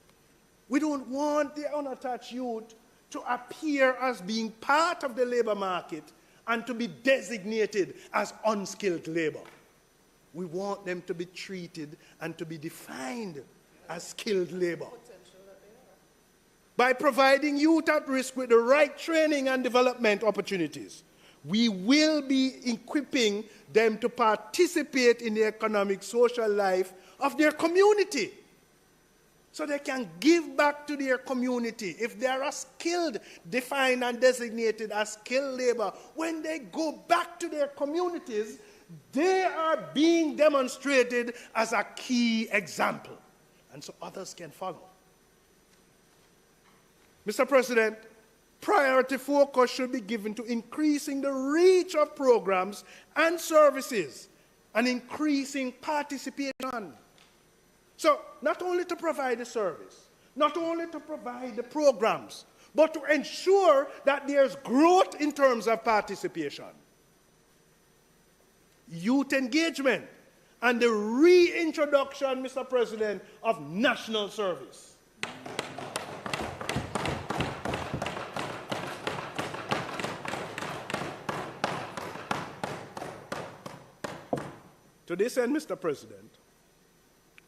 We don't want the unattached youth to appear as being part of the labor market and to be designated as unskilled labor. We want them to be treated and to be defined as skilled labor. By providing youth at risk with the right training and development opportunities, we will be equipping them to participate in the economic, social life of their community, so they can give back to their community. If they are skilled, defined and designated as skilled labor, when they go back to their communities, they are being demonstrated as a key example, and so others can follow. Mr. President, priority focus should be given to increasing the reach of programs and services and increasing participation. So, not only to provide the service, not only to provide the programs, but to ensure that there's growth in terms of participation. Youth engagement and the reintroduction, Mr. President, of national service. To this end, Mr. President,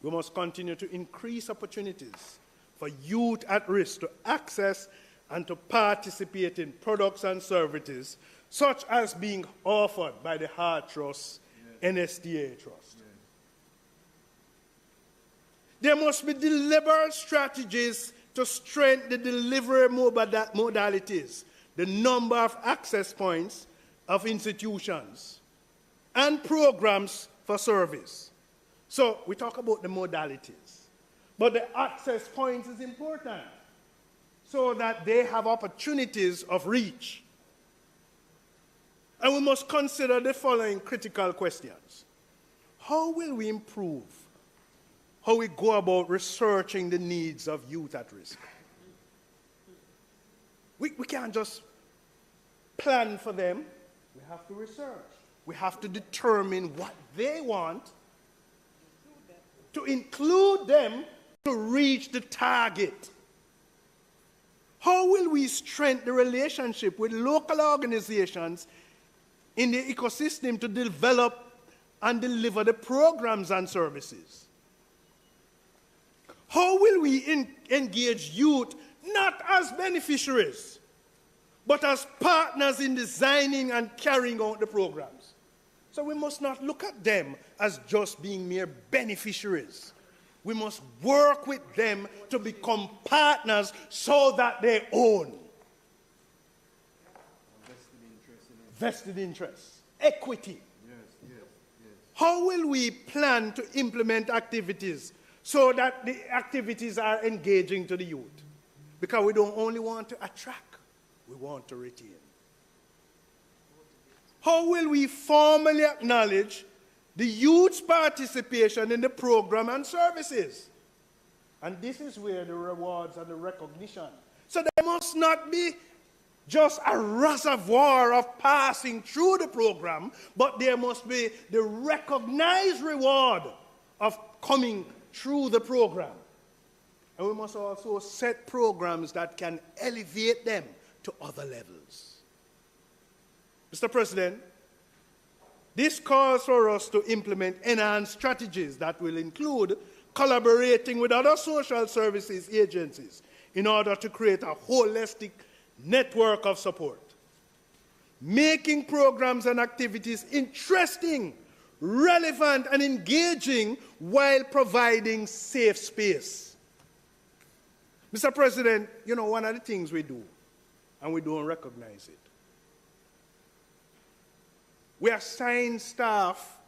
we must continue to increase opportunities for youth at risk to access and to participate in products and services such as being offered by the Heart Trust, NSTA Trust. There must be deliberate strategies to strengthen the delivery modalities, the number of access points of institutions, and programs for service. So we talk about the modalities, but the access points is important so that they have opportunities of reach. And we must consider the following critical questions. How will we improve how we go about researching the needs of youth at risk? We can't just plan for them. We have to research. We have to determine what they want, to include them to reach the target. How will we strengthen the relationship with local organizations in the ecosystem to develop and deliver the programs and services? How will we engage youth not as beneficiaries, but as partners in designing and carrying out the programs? So we must not look at them as just being mere beneficiaries. We must work with them to become partners so that they own. Vested interests, equity. How will we plan to implement activities so that the activities are engaging to the youth? Because we don't only want to attract, we want to retain. How will we formally acknowledge the youth's participation in the program and services? And this is where the rewards and the recognition. So there must not be just a reservoir of passing through the program, but there must be the recognized reward of coming through the program. And we must also set programs that can elevate them to other levels. Mr. President, this calls for us to implement enhanced strategies that will include collaborating with other social services agencies in order to create a holistic network of support, making programs and activities interesting, relevant, and engaging while providing safe space. Mr. President, you know, one of the things we do, and we don't recognize it, we assign staff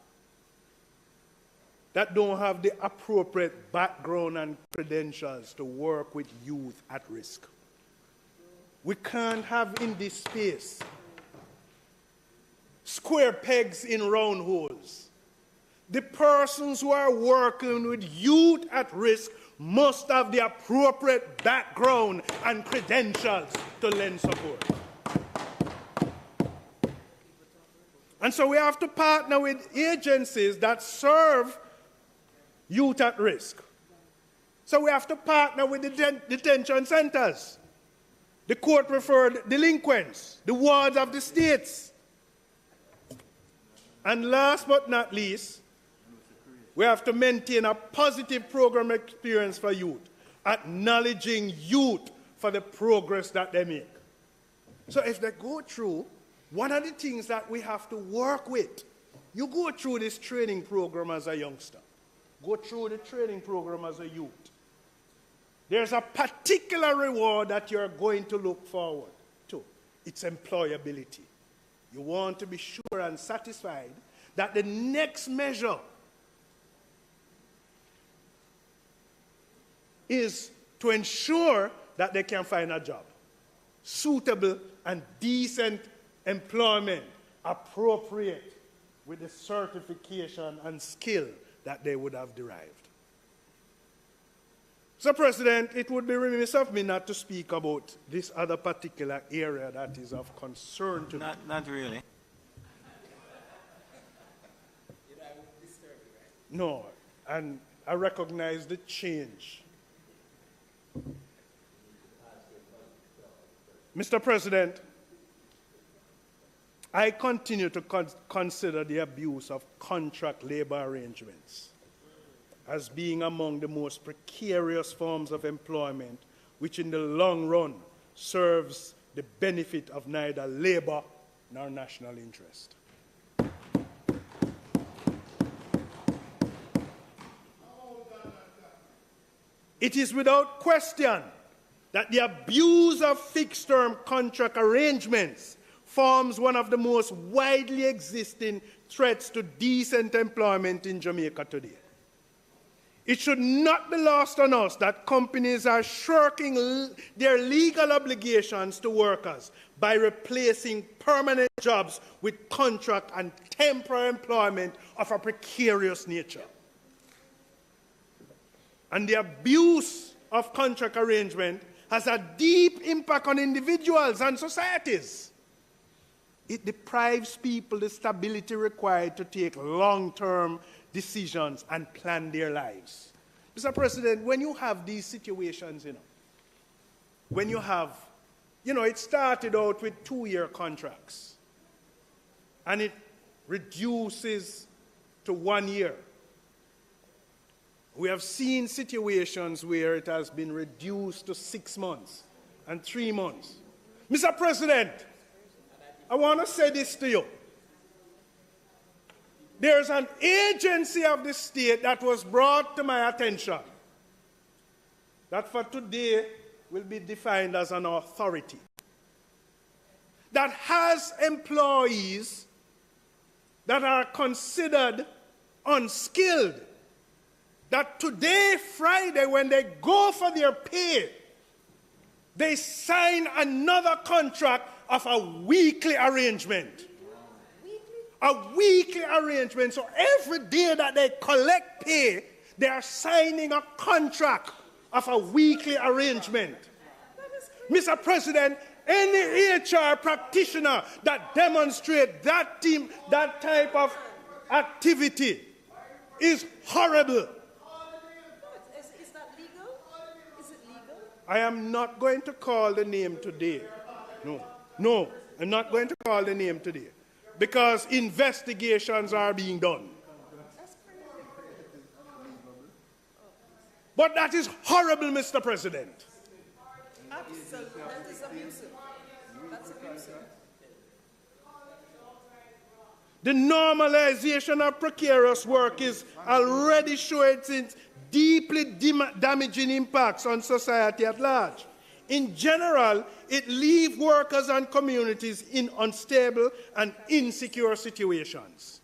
that don't have the appropriate background and credentials to work with youth at risk. We can't have in this space square pegs in round holes. The persons who are working with youth at risk must have the appropriate background and credentials to lend support. And so we have to partner with agencies that serve youth at risk. So we have to partner with the detention centers, the court-referred delinquents, the wards of the states. And last but not least, we have to maintain a positive program experience for youth, acknowledging youth for the progress that they make. So if they go through, one of the things that we have to work with, you go through this training program as a youngster, go through the training program as a youth. There's a particular reward that you're going to look forward to. It's employability. You want to be sure and satisfied that the next measure is to ensure that they can find a job, suitable and decent employment, appropriate with the certification and skill that they would have derived. So, President, it would be remiss of me not to speak about this other particular area that is of concern to me. Not really. No, and I recognize the change. Mr. President, I continue to consider the abuse of contract labor arrangements as being among the most precarious forms of employment, which in the long run serves the benefit of neither labor nor national interest. It is without question that the abuse of fixed-term contract arrangements forms one of the most widely existing threats to decent employment in Jamaica today. It should not be lost on us that companies are shirking their legal obligations to workers by replacing permanent jobs with contract and temporary employment of a precarious nature. And the abuse of contract arrangement has a deep impact on individuals and societies. It deprives people the stability required to take long-term decisions and plan their lives. Mr. President, when you have these situations, when you have, it started out with 2-year contracts, and it reduces to 1 year. We have seen situations where it has been reduced to 6 months and 3 months. Mr. President, I want to say this to you. There's an agency of the state that was brought to my attention that for today will be defined as an authority that has employees that are considered unskilled, that today, Friday, when they go for their pay, they sign another contract of a weekly arrangement. A weekly arrangement. So every day that they collect pay, they are signing a contract of a weekly arrangement. Mr. President, any HR practitioner that demonstrates that type of activity is horrible. Is that legal? Is it legal? I am not going to call the name today. No, I'm not going to call the name today, because investigations are being done. But that is horrible, Mr. President. Absolutely. That is abusive. That's abusive. The normalization of precarious work is already showing its deeply damaging impacts on society at large. In general, it leaves workers and communities in unstable and insecure situations.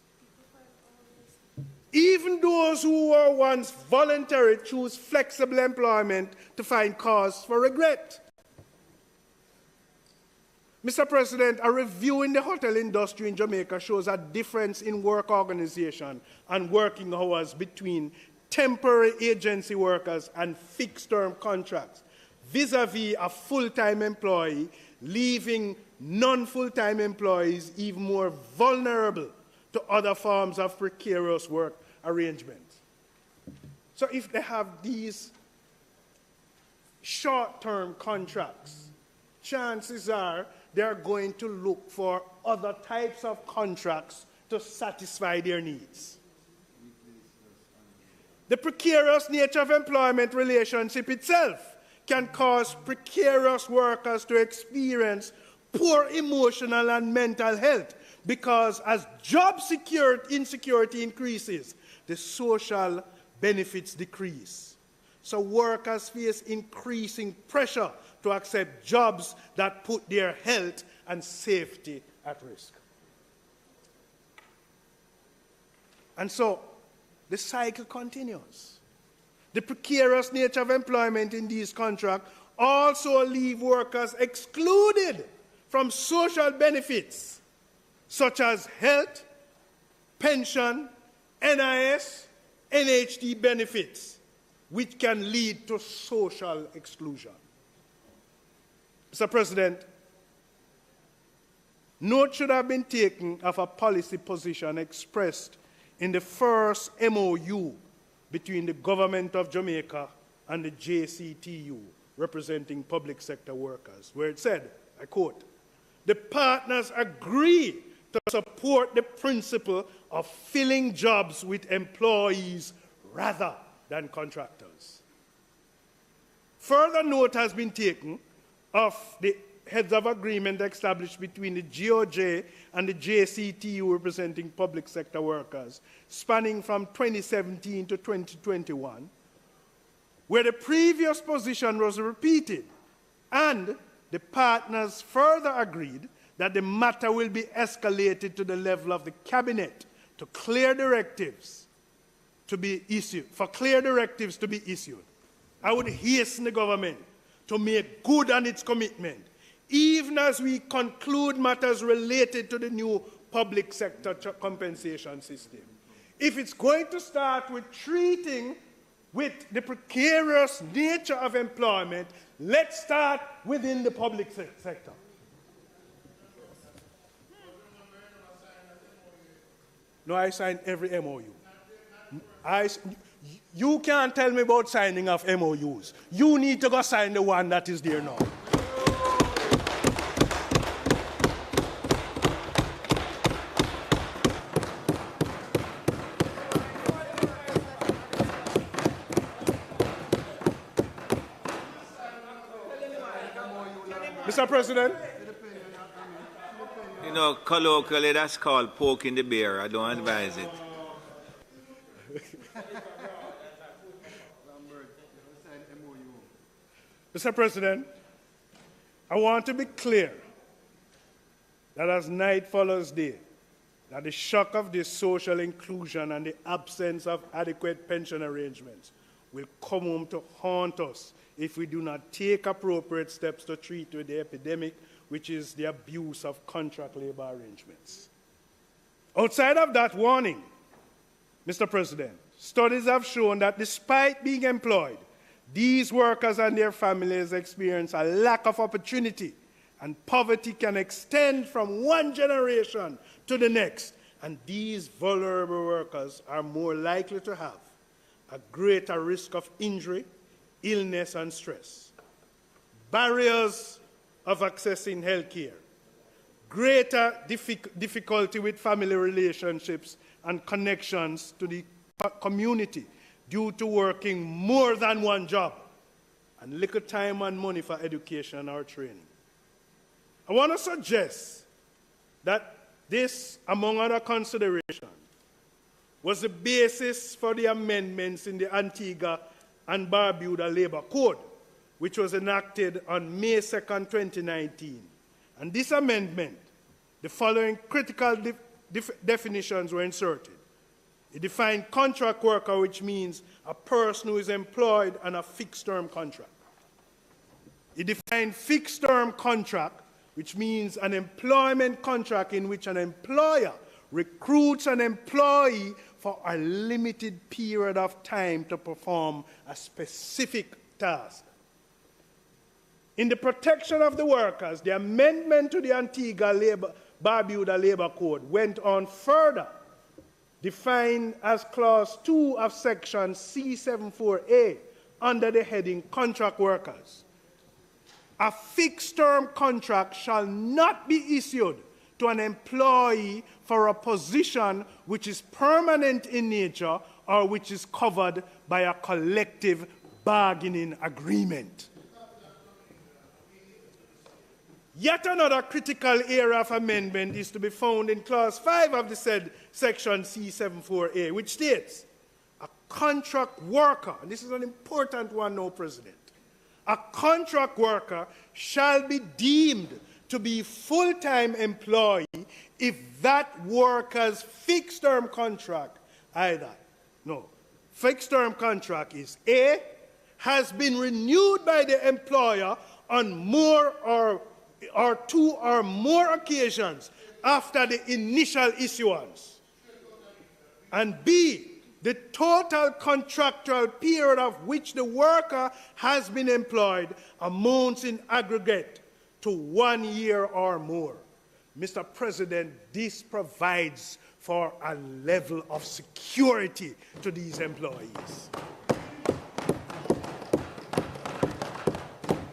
Even those who were once voluntary choose flexible employment to find cause for regret. Mr. President, a review in the hotel industry in Jamaica shows a difference in work organization and working hours between temporary agency workers and fixed-term contracts, vis-a-vis a full-time employee, leaving non-full-time employees even more vulnerable to other forms of precarious work arrangements. So if they have these short-term contracts, chances are they're going to look for other types of contracts to satisfy their needs. The precarious nature of employment relationship itself can cause precarious workers to experience poor emotional and mental health, because as job insecurity increases, the social benefits decrease. So workers face increasing pressure to accept jobs that put their health and safety at risk. And so the cycle continues. The precarious nature of employment in these contracts also leave workers excluded from social benefits such as health, pension, NIS, NHD benefits, which can lead to social exclusion. Mr. President, note should have been taken of a policy position expressed in the first MOU between the government of Jamaica and the JCTU, representing public sector workers, where it said, I quote, "The partners agree to support the principle of filling jobs with employees rather than contractors." Further note has been taken of the heads of agreement established between the GOJ and the JCTU representing public sector workers, spanning from 2017 to 2021, where the previous position was repeated, and the partners further agreed that the matter will be escalated to the level of the cabinet to clear directives to be issued, I would hasten the government to make good on its commitment, even as we conclude matters related to the new public sector compensation system. If it's going to start with treating with the precarious nature of employment, let's start within the public sector. No, I signed every MOU. You can't tell me about signing of MOUs. You need to go sign the one that is there now. Mr. President. You know, colloquially, that's called poking the bear. I don't advise it. Mr. President, I want to be clear that as night follows day, that the shock of this social inclusion and the absence of adequate pension arrangements will come home to haunt us if we do not take appropriate steps to treat with the epidemic, which is the abuse of contract labor arrangements. Outside of that warning, Mr. President, studies have shown that despite being employed, these workers and their families experience a lack of opportunity, and poverty can extend from one generation to the next, and these vulnerable workers are more likely to have a greater risk of injury, illness, and stress. Barriers of accessing health care, greater difficulty with family relationships and connections to the community due to working more than one job, and little time and money for education or training. I want to suggest that this, among other considerations, was the basis for the amendments in the Antigua and Barbuda Labor Code, which was enacted on May 2nd, 2019. And this amendment, the following critical definitions were inserted. It defined contract worker, which means a person who is employed on a fixed-term contract. It defined fixed-term contract, which means an employment contract in which an employer recruits an employee for a limited period of time to perform a specific task. In the protection of the workers, the amendment to the Antigua Barbuda Labor Code went on further, defined as Clause 2 of Section C74A under the heading Contract Workers. A fixed-term contract shall not be issued to an employee for a position which is permanent in nature or which is covered by a collective bargaining agreement. Yet another critical area of amendment is to be found in Clause 5 of the said Section C74A, which states, a contract worker, and this is an important one now, President, a contract worker shall be deemed to be full-time employee if that worker's fixed-term contract fixed-term contract is A, has been renewed by the employer on more or two or more occasions after the initial issuance, and B, the total contractual period of which the worker has been employed amounts in aggregate to 1 year or more. Mr. President, this provides for a level of security to these employees.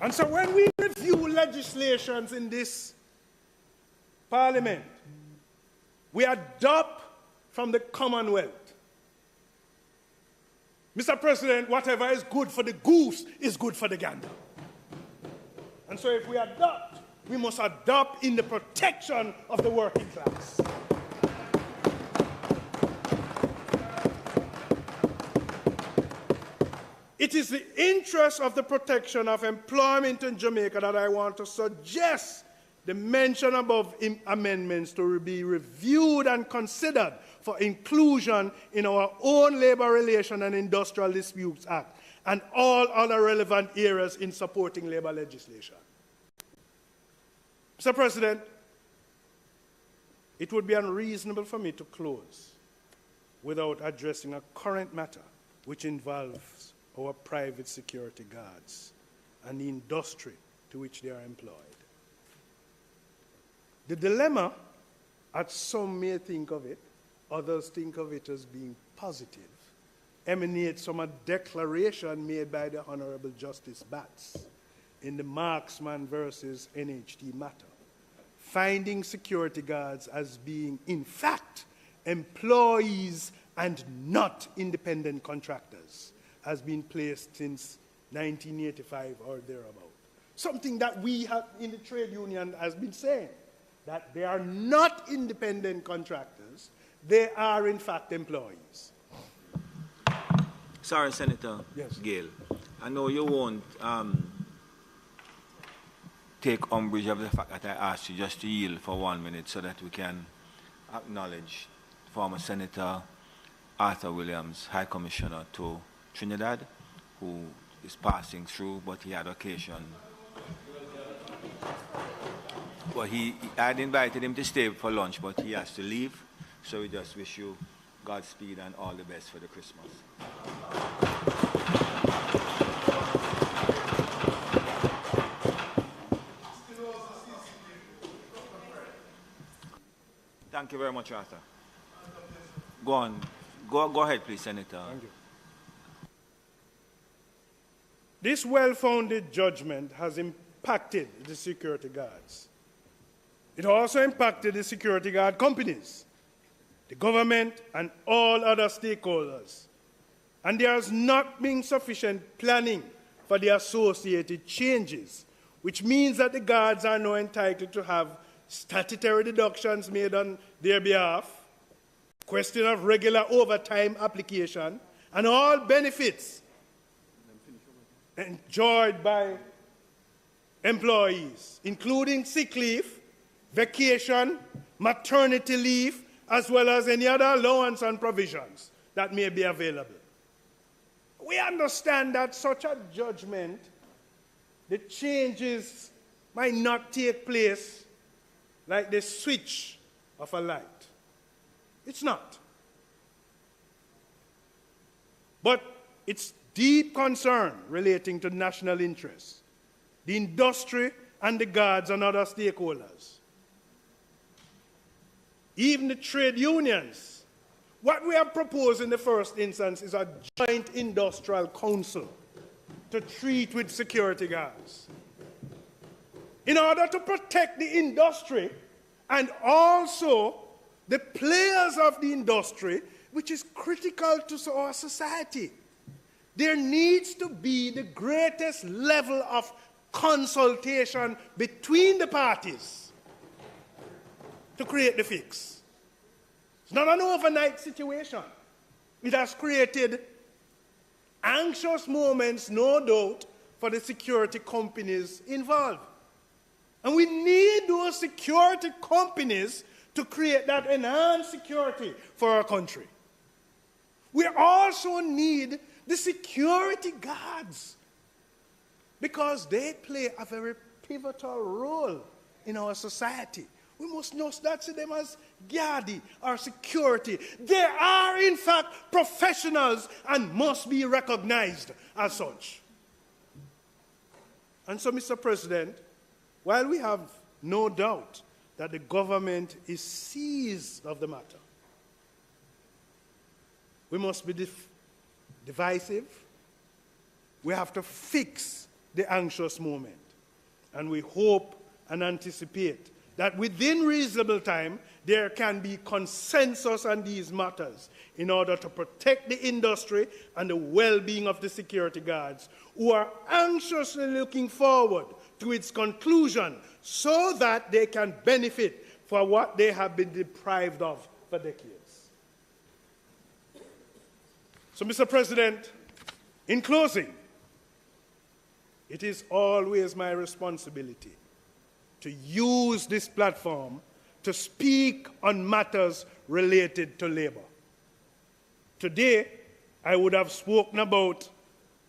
And so when we review legislations in this Parliament, we adopt from the Commonwealth. Mr. President, whatever is good for the goose is good for the gander. And so if we adopt, we must adopt in the protection of the working class. It is the interest of the protection of employment in Jamaica that I want to suggest the mention above amendments to be reviewed and considered for inclusion in our own Labor Relation and Industrial Disputes Act and all other relevant areas in supporting labor legislation. Mr. President, it would be unreasonable for me to close without addressing a current matter which involves our private security guards and the industry to which they are employed. The dilemma, as some may think of it, others think of it as being positive, emanates from a declaration made by the Honorable Justice Batts in the Marksman versus NHT matter, finding security guards as being, in fact, employees and not independent contractors, has been placed since 1985 or thereabout. Something that we have in the trade union has been saying, that they are not independent contractors, they are in fact employees. Sorry, Senator Gayle. I know you won't take umbrage of the fact that I asked you just to yield for 1 minute so that we can acknowledge former Senator Arthur Williams, High Commissioner to Trinidad, who is passing through, but he had occasion. But I'd invited him to stay for lunch, but he has to leave. So we just wish you Godspeed and all the best for the Christmas. Thank you very much, Arthur. Go on. Go ahead, please, Senator. Thank you. This well-founded judgment has impacted the security guards. It also impacted the security guard companies, the government, and all other stakeholders. And there has not been sufficient planning for the associated changes, which means that the guards are now entitled to have statutory deductions made on their behalf, question of regular overtime application, and all benefits enjoyed by employees, including sick leave, vacation, maternity leave, as well as any other allowance and provisions that may be available. We understand that such a judgment, the changes might not take place like the switch of a light. It's not. But it's deep concern relating to national interests, the industry and the guards and other stakeholders. Even the trade unions. What we have proposed in the first instance is a joint industrial council to treat with security guards, in order to protect the industry and also the players of the industry, which is critical to our society. There needs to be the greatest level of consultation between the parties to create the fix. It's not an overnight situation. It has created anxious moments, no doubt, for the security companies involved. And we need those security companies to create that enhanced security for our country. We also need the security guards, because they play a very pivotal role in our society. We must not see them as guardi or security. They are, in fact, professionals and must be recognized as such. And so, Mr. President, while we have no doubt that the government is seized of the matter, we must be divisive. We have to fix the anxious moment. And we hope and anticipate that within reasonable time, there can be consensus on these matters in order to protect the industry and the well-being of the security guards who are anxiously looking forward to its conclusion so that they can benefit for what they have been deprived of for decades. So, Mr. President, in closing, it is always my responsibility to use this platform to speak on matters related to labor. Today, I would have spoken about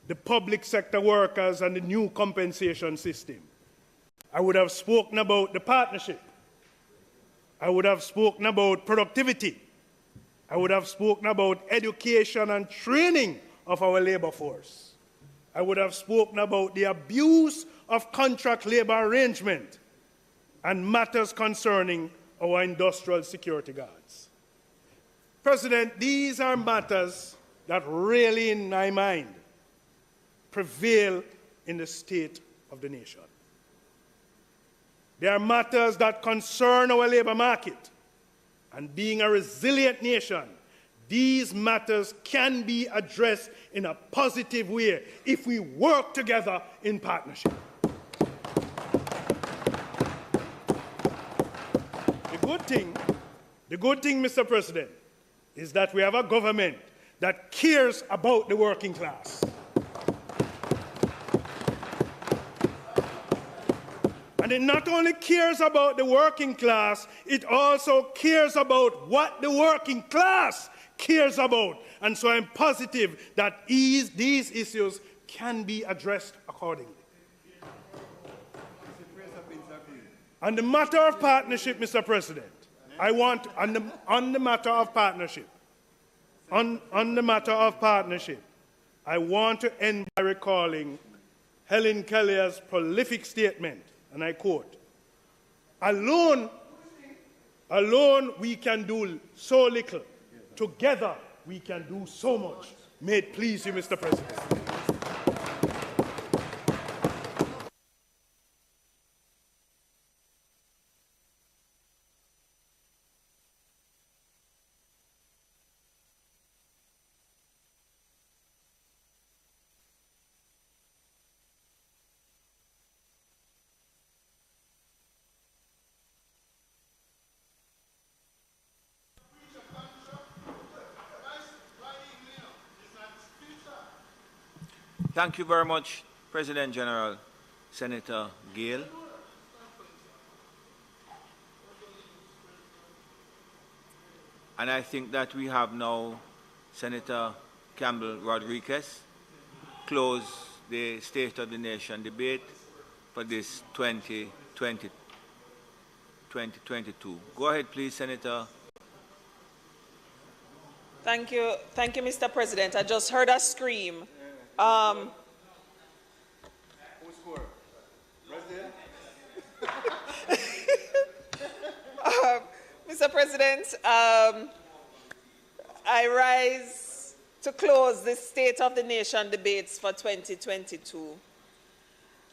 the public sector workers and the new compensation system. I would have spoken about the partnership. I would have spoken about productivity. I would have spoken about education and training of our labor force. I would have spoken about the abuse of contract labor arrangement and matters concerning our industrial security guards. President, these are matters that really, in my mind, prevail in the state of the nation. They are matters that concern our labor market. And being a resilient nation, these matters can be addressed in a positive way if we work together in partnership. The good thing, Mr. President, is that we have a government that cares about the working class. And it not only cares about the working class, it also cares about what the working class cares about. And so I'm positive that these issues can be addressed accordingly. On the matter of partnership, Mr. President, I want, on the matter of partnership, I want to end by recalling Helen Keller's prolific statement, and I quote, alone we can do so little. Together we can do so much. May it please you, Mr. President. Thank you very much, President General Senator Gayle. And I think that we have now Senator Campbell Rodriques close the State of the Nation debate for this 2022. Go ahead, please, Senator. Thank you, Mr. President. I just heard a scream. Mr. President, I rise to close the State of the Nation debates for 2022.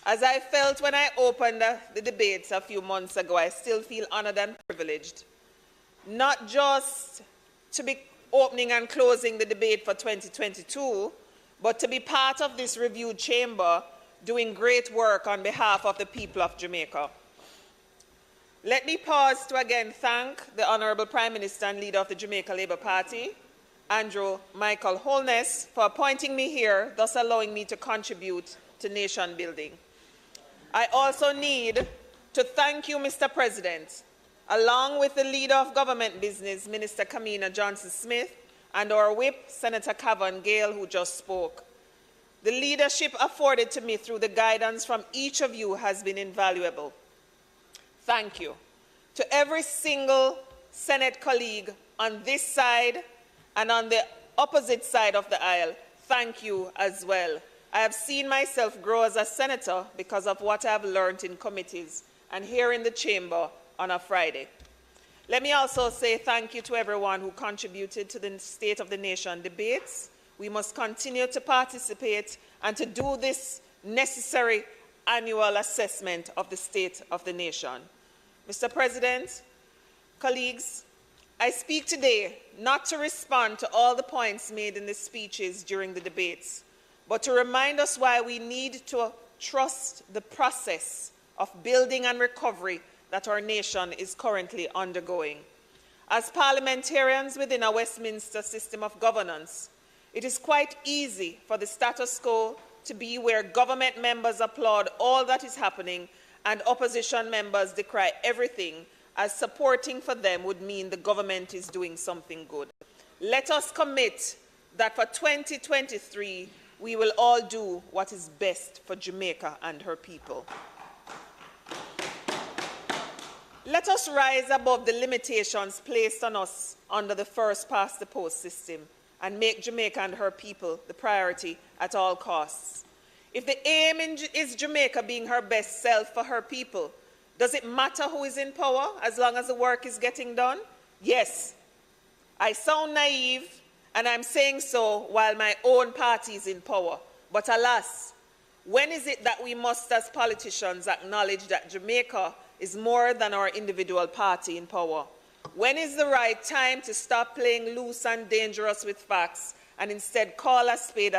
As I felt when I opened the debates a few months ago, I still feel honored and privileged, not just to be opening and closing the debate for 2022, but to be part of this review chamber doing great work on behalf of the people of Jamaica. Let me pause to again thank the Honorable Prime Minister and leader of the Jamaica Labour Party, Andrew Michael Holness, for appointing me here, thus allowing me to contribute to nation building. I also need to thank you, Mr. President, along with the leader of government business, Minister Kamina Johnson-Smith, and our whip, Senator Kavan Gayle, who just spoke. The leadership afforded to me through the guidance from each of you has been invaluable. Thank you. To every single Senate colleague on this side and on the opposite side of the aisle, thank you as well. I have seen myself grow as a senator because of what I have learned in committees and here in the chamber on a Friday. Let me also say thank you to everyone who contributed to the State of the Nation debates. We must continue to participate and to do this necessary annual assessment of the state of the nation. Mr. President, colleagues, I speak today not to respond to all the points made in the speeches during the debates, but to remind us why we need to trust the process of building and recovery that our nation is currently undergoing. As parliamentarians within a Westminster system of governance, it is quite easy for the status quo to be where government members applaud all that is happening and opposition members decry everything, as supporting for them would mean the government is doing something good. Let us commit that for 2023, we will all do what is best for Jamaica and her people. Let us rise above the limitations placed on us under the first-past-the-post system and make Jamaica and her people the priority at all costs. If the aim is Jamaica being her best self for her people, does it matter who is in power as long as the work is getting done? Yes. I sound naive, and I'm saying so while my own party is in power. But alas, when is it that we must as politicians acknowledge that Jamaica is more than our individual party in power? When is the right time to stop playing loose and dangerous with facts and instead call a spade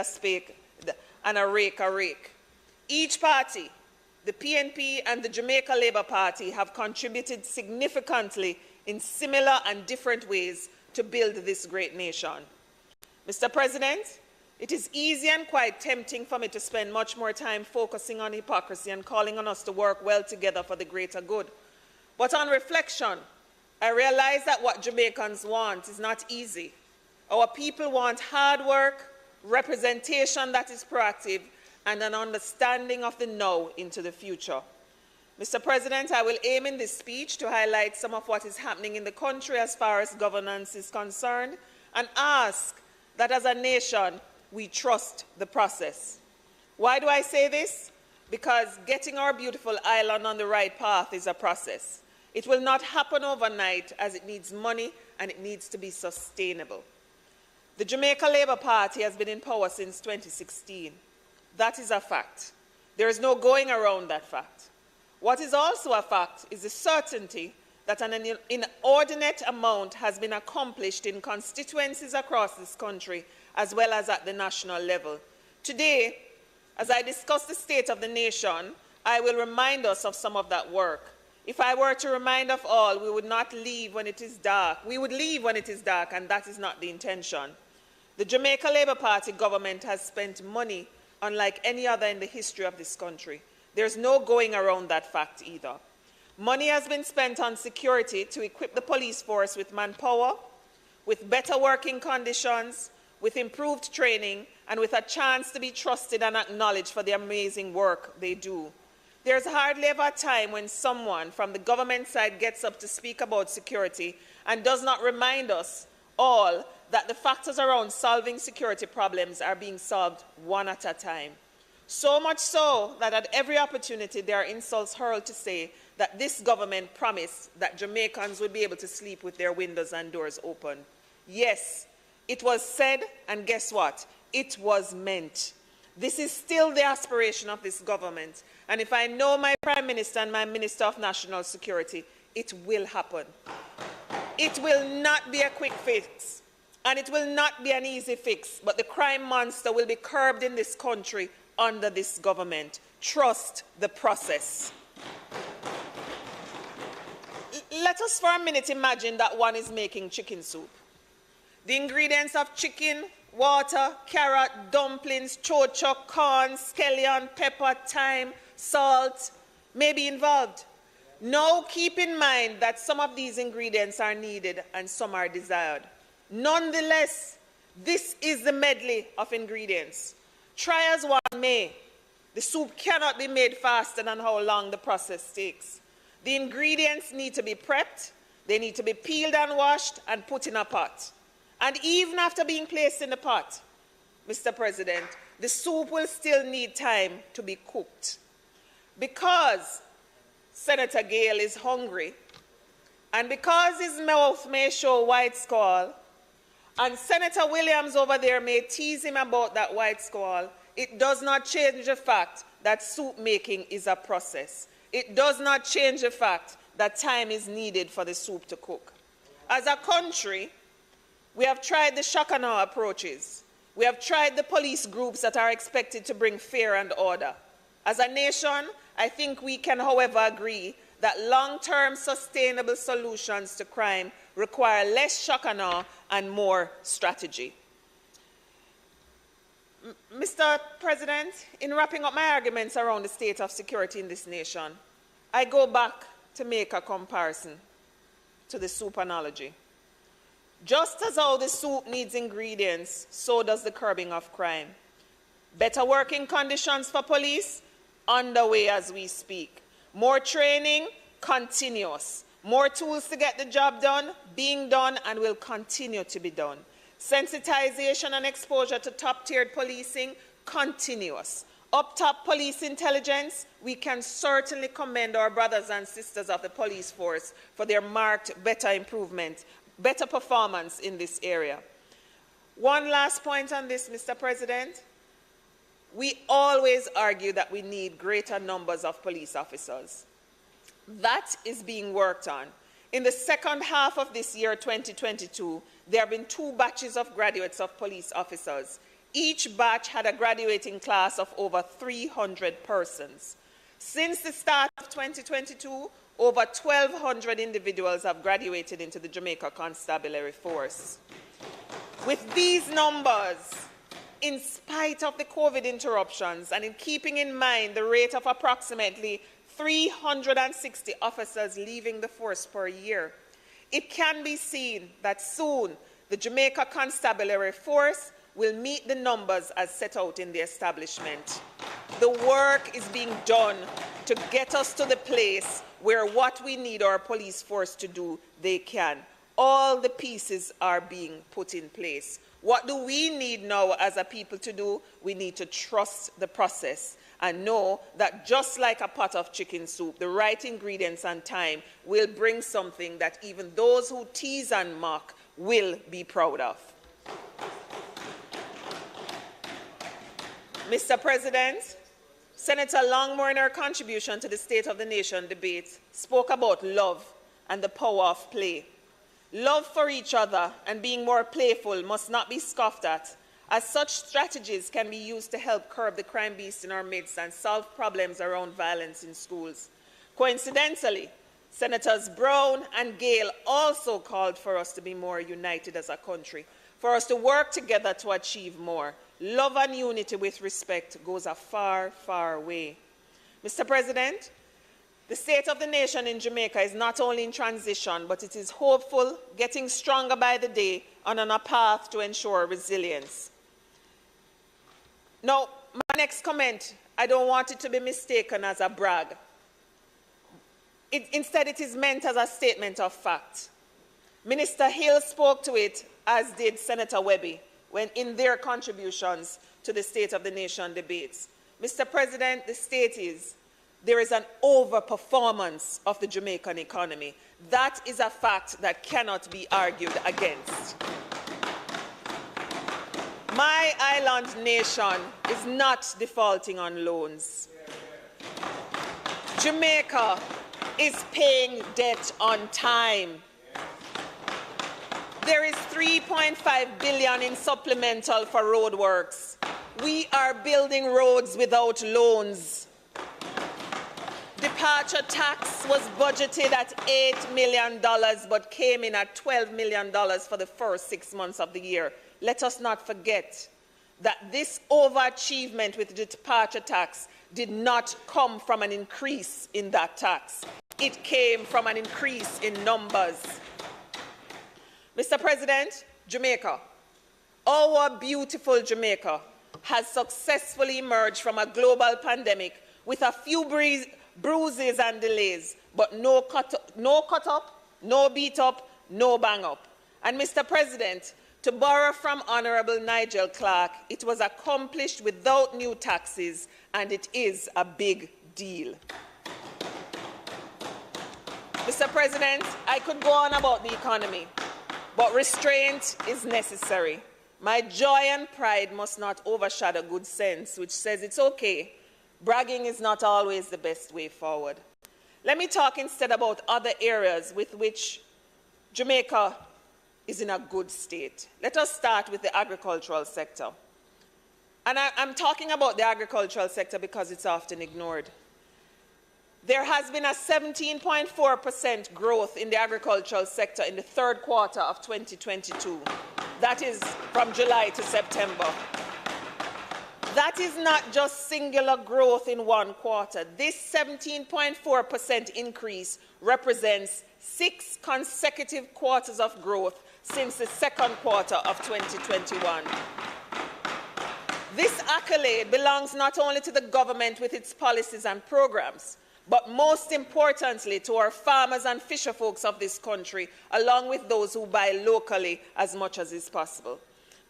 and a rake a rake? Each party, the PNP and the Jamaica Labour Party, have contributed significantly in similar and different ways to build this great nation. Mr. President, it is easy and quite tempting for me to spend much more time focusing on hypocrisy and calling on us to work well together for the greater good. But on reflection, I realize that what Jamaicans want is not easy. Our people want hard work, representation that is proactive, and an understanding of the now into the future. Mr. President, I will aim in this speech to highlight some of what is happening in the country as far as governance is concerned and ask that as a nation, we trust the process. Why do I say this? Because getting our beautiful island on the right path is a process. It will not happen overnight, as it needs money and it needs to be sustainable. The Jamaica Labour Party has been in power since 2016. That is a fact. There is no going around that fact. What is also a fact is the certainty that an inordinate amount has been accomplished in constituencies across this country as well as at the national level. Today, as I discuss the state of the nation, I will remind us of some of that work. If I were to remind of all, we would not leave when it is dark. We would leave when it is dark, and that is not the intention. The Jamaica Labour Party government has spent money unlike any other in the history of this country. There's no going around that fact either. Money has been spent on security to equip the police force with manpower, with better working conditions, with improved training, and with a chance to be trusted and acknowledged for the amazing work they do. There's hardly ever a time when someone from the government side gets up to speak about security and does not remind us all that the factors around solving security problems are being solved one at a time. So much so that at every opportunity there are insults hurled to say that this government promised that Jamaicans would be able to sleep with their windows and doors open. Yes, it was said, and guess what? It was meant. This is still the aspiration of this government. And if I know my Prime Minister and my Minister of National Security, it will happen. It will not be a quick fix, and it will not be an easy fix, but the crime monster will be curbed in this country under this government. Trust the process. Let us for a minute imagine that one is making chicken soup. The ingredients of chicken, water, carrot, dumplings, chocho, corn, scallion, pepper, thyme, salt may be involved. Now keep in mind that some of these ingredients are needed and some are desired. Nonetheless, this is the medley of ingredients. Try as one may, the soup cannot be made faster than how long the process takes. The ingredients need to be prepped, they need to be peeled and washed and put in a pot. And even after being placed in the pot, Mr. President, the soup will still need time to be cooked. Because Senator Gayle is hungry, and because his mouth may show white squall, and Senator Williams over there may tease him about that white squall, it does not change the fact that soup making is a process. It does not change the fact that time is needed for the soup to cook. As a country, we have tried the shock and awe approaches. We have tried the police groups that are expected to bring fear and order. As a nation, I think we can, however, agree that long-term sustainable solutions to crime require less shock and awe and more strategy. Mr. President, in wrapping up my arguments around the state of security in this nation, I go back to make a comparison to the soup analogy. Just as how the soup needs ingredients, so does the curbing of crime. Better working conditions for police, underway as we speak. More training, continuous. More tools to get the job done, being done, and will continue to be done. Sensitization and exposure to top-tiered policing, continuous. Up-top police intelligence, we can certainly commend our brothers and sisters of the police force for their marked better improvement, better performance in this area. One last point on this, Mr. President. We always argue that we need greater numbers of police officers. That is being worked on. In the second half of this year, 2022, there have been 2 batches of graduates of police officers. Each batch had a graduating class of over 300 persons. Since the start of 2022, over 1,200 individuals have graduated into the Jamaica Constabulary Force. With these numbers, in spite of the COVID interruptions and in keeping in mind the rate of approximately 360 officers leaving the force per year, it can be seen that soon the Jamaica Constabulary Force will meet the numbers as set out in the establishment. The work is being done to get us to the place where what we need our police force to do, they can. All the pieces are being put in place. What do we need now as a people to do? We need to trust the process and know that just like a pot of chicken soup, the right ingredients and time will bring something that even those who tease and mock will be proud of. Mr. President, Senator Longmore, in her contribution to the State of the Nation debate, spoke about love and the power of play. Love for each other and being more playful must not be scoffed at, as such strategies can be used to help curb the crime beast in our midst and solve problems around violence in schools. Coincidentally, Senators Brown and Gayle also called for us to be more united as a country, for us to work together to achieve more. Love and unity with respect goes a far, far way. Mr. President, the state of the nation in Jamaica is not only in transition, but it is hopeful, getting stronger by the day, and on a path to ensure resilience. Now, my next comment, I don't want it to be mistaken as a brag. Instead, it is meant as a statement of fact. Minister Hill spoke to it, as did Senator Webby, when in their contributions to the State of the Nation debates. Mr. President, the state is, there is an overperformance of the Jamaican economy. That is a fact that cannot be argued against. My island nation is not defaulting on loans. Jamaica is paying debt on time. There is $3.5 billion in supplemental for roadworks. We are building roads without loans. Departure tax was budgeted at $8 million, but came in at $12 million for the first 6 months of the year. Let us not forget that this overachievement with the departure tax did not come from an increase in that tax. It came from an increase in numbers. Mr. President, Jamaica, our beautiful Jamaica, has successfully emerged from a global pandemic with a few bruises and delays, but no cut up, no beat up, no bang up. And Mr. President, to borrow from Honorable Nigel Clark, it was accomplished without new taxes, and it is a big deal. Mr. President, I could go on about the economy, but restraint is necessary. My joy and pride must not overshadow good sense, which says it's okay. Bragging is not always the best way forward. Let me talk instead about other areas with which Jamaica is in a good state. Let us start with the agricultural sector. And I'm talking about the agricultural sector because it's often ignored. There has been a 17.4% growth in the agricultural sector in the third quarter of 2022. That is from July to September. That is not just singular growth in one quarter. This 17.4% increase represents 6 consecutive quarters of growth since the second quarter of 2021. This accolade belongs not only to the government with its policies and programs, but most importantly to our farmers and fisher folks of this country, along with those who buy locally as much as is possible.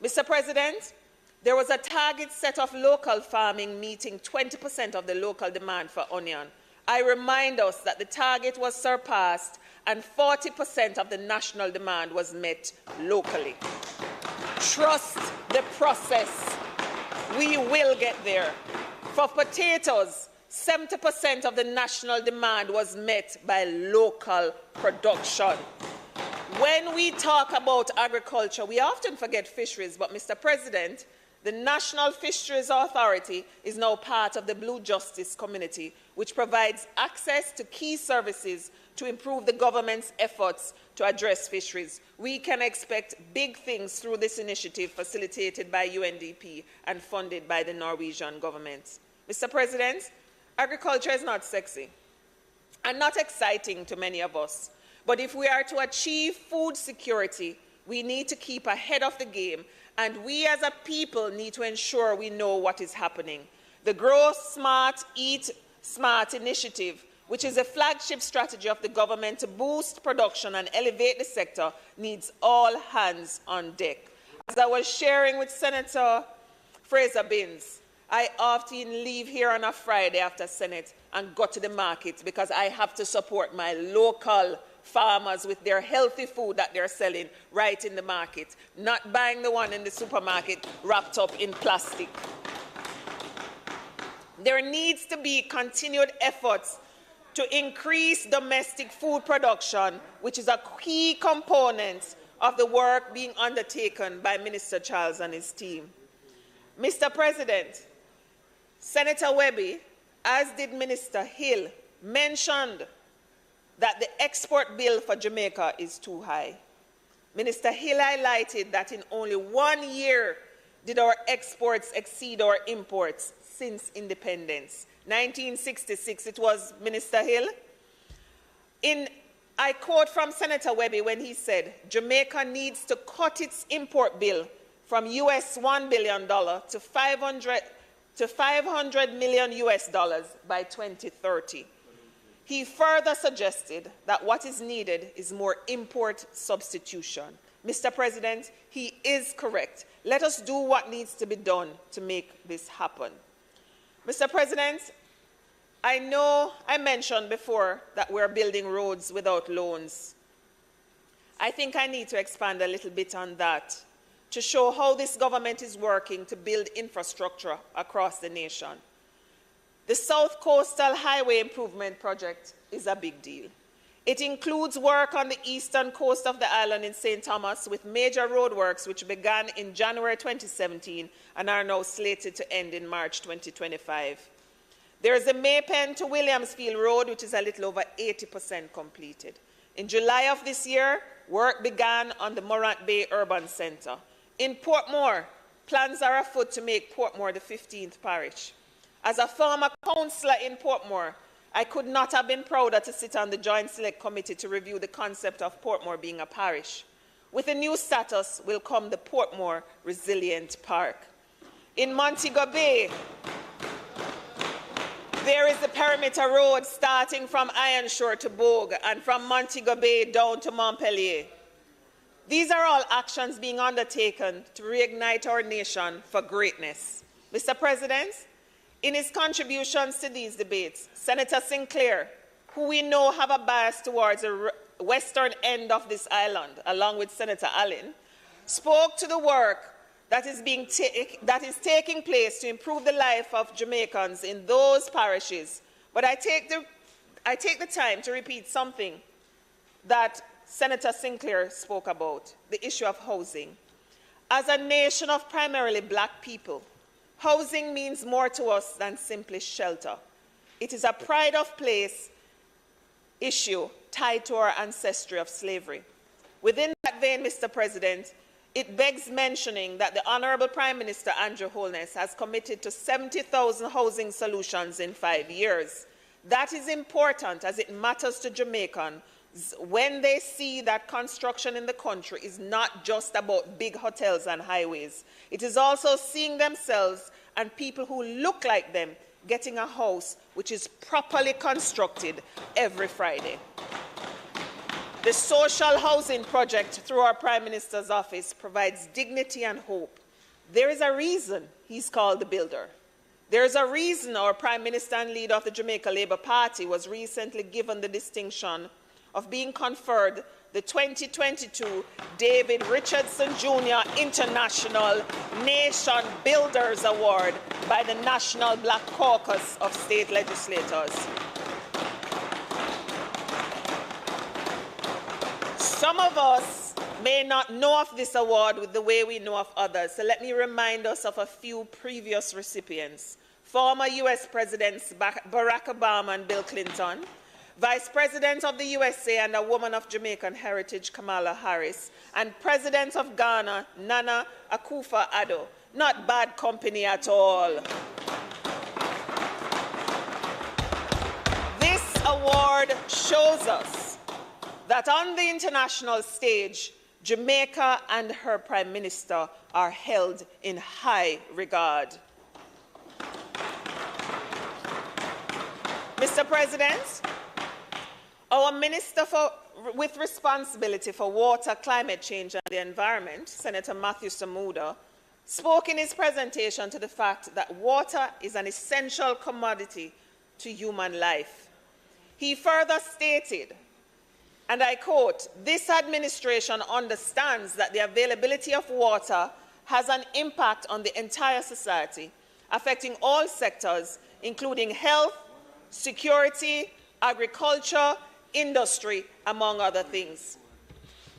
Mr. President, there was a target set of local farming meeting 20% of the local demand for onion. I remind us that the target was surpassed and 40% of the national demand was met locally. Trust the process. We will get there. For potatoes, 70% of the national demand was met by local production. When we talk about agriculture, we often forget fisheries, but Mr. President, the National Fisheries Authority is now part of the Blue Justice community, which provides access to key services to improve the government's efforts to address fisheries. We can expect big things through this initiative facilitated by UNDP and funded by the Norwegian government. Mr. President, agriculture is not sexy and not exciting to many of us. But if we are to achieve food security, we need to keep ahead of the game, and we as a people need to ensure we know what is happening. The Grow Smart, Eat Smart initiative, which is a flagship strategy of the government to boost production and elevate the sector, needs all hands on deck. As I was sharing with Senator Fraser-Binns, I often leave here on a Friday after Senate and go to the market because I have to support my local farmers with their healthy food that they're selling right in the market, not buying the one in the supermarket wrapped up in plastic. There needs to be continued efforts to increase domestic food production, which is a key component of the work being undertaken by Minister Charles and his team. Mr. President, Senator Webby, as did Minister Hill, mentioned that the export bill for Jamaica is too high. Minister Hill highlighted that in only 1 year did our exports exceed our imports since independence. 1966, it was Minister Hill. I quote from Senator Webby when he said, Jamaica needs to cut its import bill from US $1 billion to 500 million US dollars by 2030. He further suggested that what is needed is more import substitution. Mr. President, he is correct. Let us do what needs to be done to make this happen. Mr. President, I know I mentioned before that we're building roads without loans. I think I need to expand a little bit on that to show how this government is working to build infrastructure across the nation. The South Coastal Highway Improvement Project is a big deal. It includes work on the eastern coast of the island in St. Thomas with major roadworks which began in January 2017 and are now slated to end in March 2025. There is a Maypen to Williamsfield Road, which is a little over 80% completed. In July of this year, work began on the Morant Bay Urban Centre. In Portmore, plans are afoot to make Portmore the 15th parish. As a former councillor in Portmore, I could not have been prouder to sit on the Joint Select Committee to review the concept of Portmore being a parish. With a new status will come the Portmore Resilient Park. In Montego Bay, there is the perimeter road starting from Ironshore to Bogue and from Montego Bay down to Montpellier. These are all actions being undertaken to reignite our nation for greatness. Mr. President, in his contributions to these debates, Senator Sinclair, who we know have a bias towards the western end of this island, along with Senator Allen, spoke to the work that is taking place to improve the life of Jamaicans in those parishes. But I take the time to repeat something that Senator Sinclair spoke about, the issue of housing. As a nation of primarily black people, Housing means more to us than simply shelter. It is a pride of place issue tied to our ancestry of slavery. Within that vein, Mr. President, it begs mentioning that the Honorable Prime Minister Andrew Holness has committed to 70,000 housing solutions in 5 years. That is important as it matters to Jamaicans when they see that construction in the country is not just about big hotels and highways. It is also seeing themselves and people who look like them getting a house which is properly constructed every Friday. The social housing project through our Prime Minister's office provides dignity and hope. There is a reason he's called the builder. There is a reason our Prime Minister and leader of the Jamaica Labour Party was recently given the distinction of being conferred the 2022 David Richardson Jr. International Nation Builders Award by the National Black Caucus of State Legislators. Some of us may not know of this award with the way we know of others, so let me remind us of a few previous recipients. Former U.S. Presidents Barack Obama and Bill Clinton, Vice President of the USA and a woman of Jamaican heritage, Kamala Harris, and President of Ghana, Nana Akufo-Addo. Not bad company at all. This award shows us that on the international stage, Jamaica and her Prime Minister are held in high regard. Mr. President, our Minister with responsibility for water, climate change and the environment, Senator Matthew Samuda, spoke in his presentation to the fact that water is an essential commodity to human life. He further stated, and I quote, "This administration understands that the availability of water has an impact on the entire society, affecting all sectors, including health, security, agriculture, industry, among other things."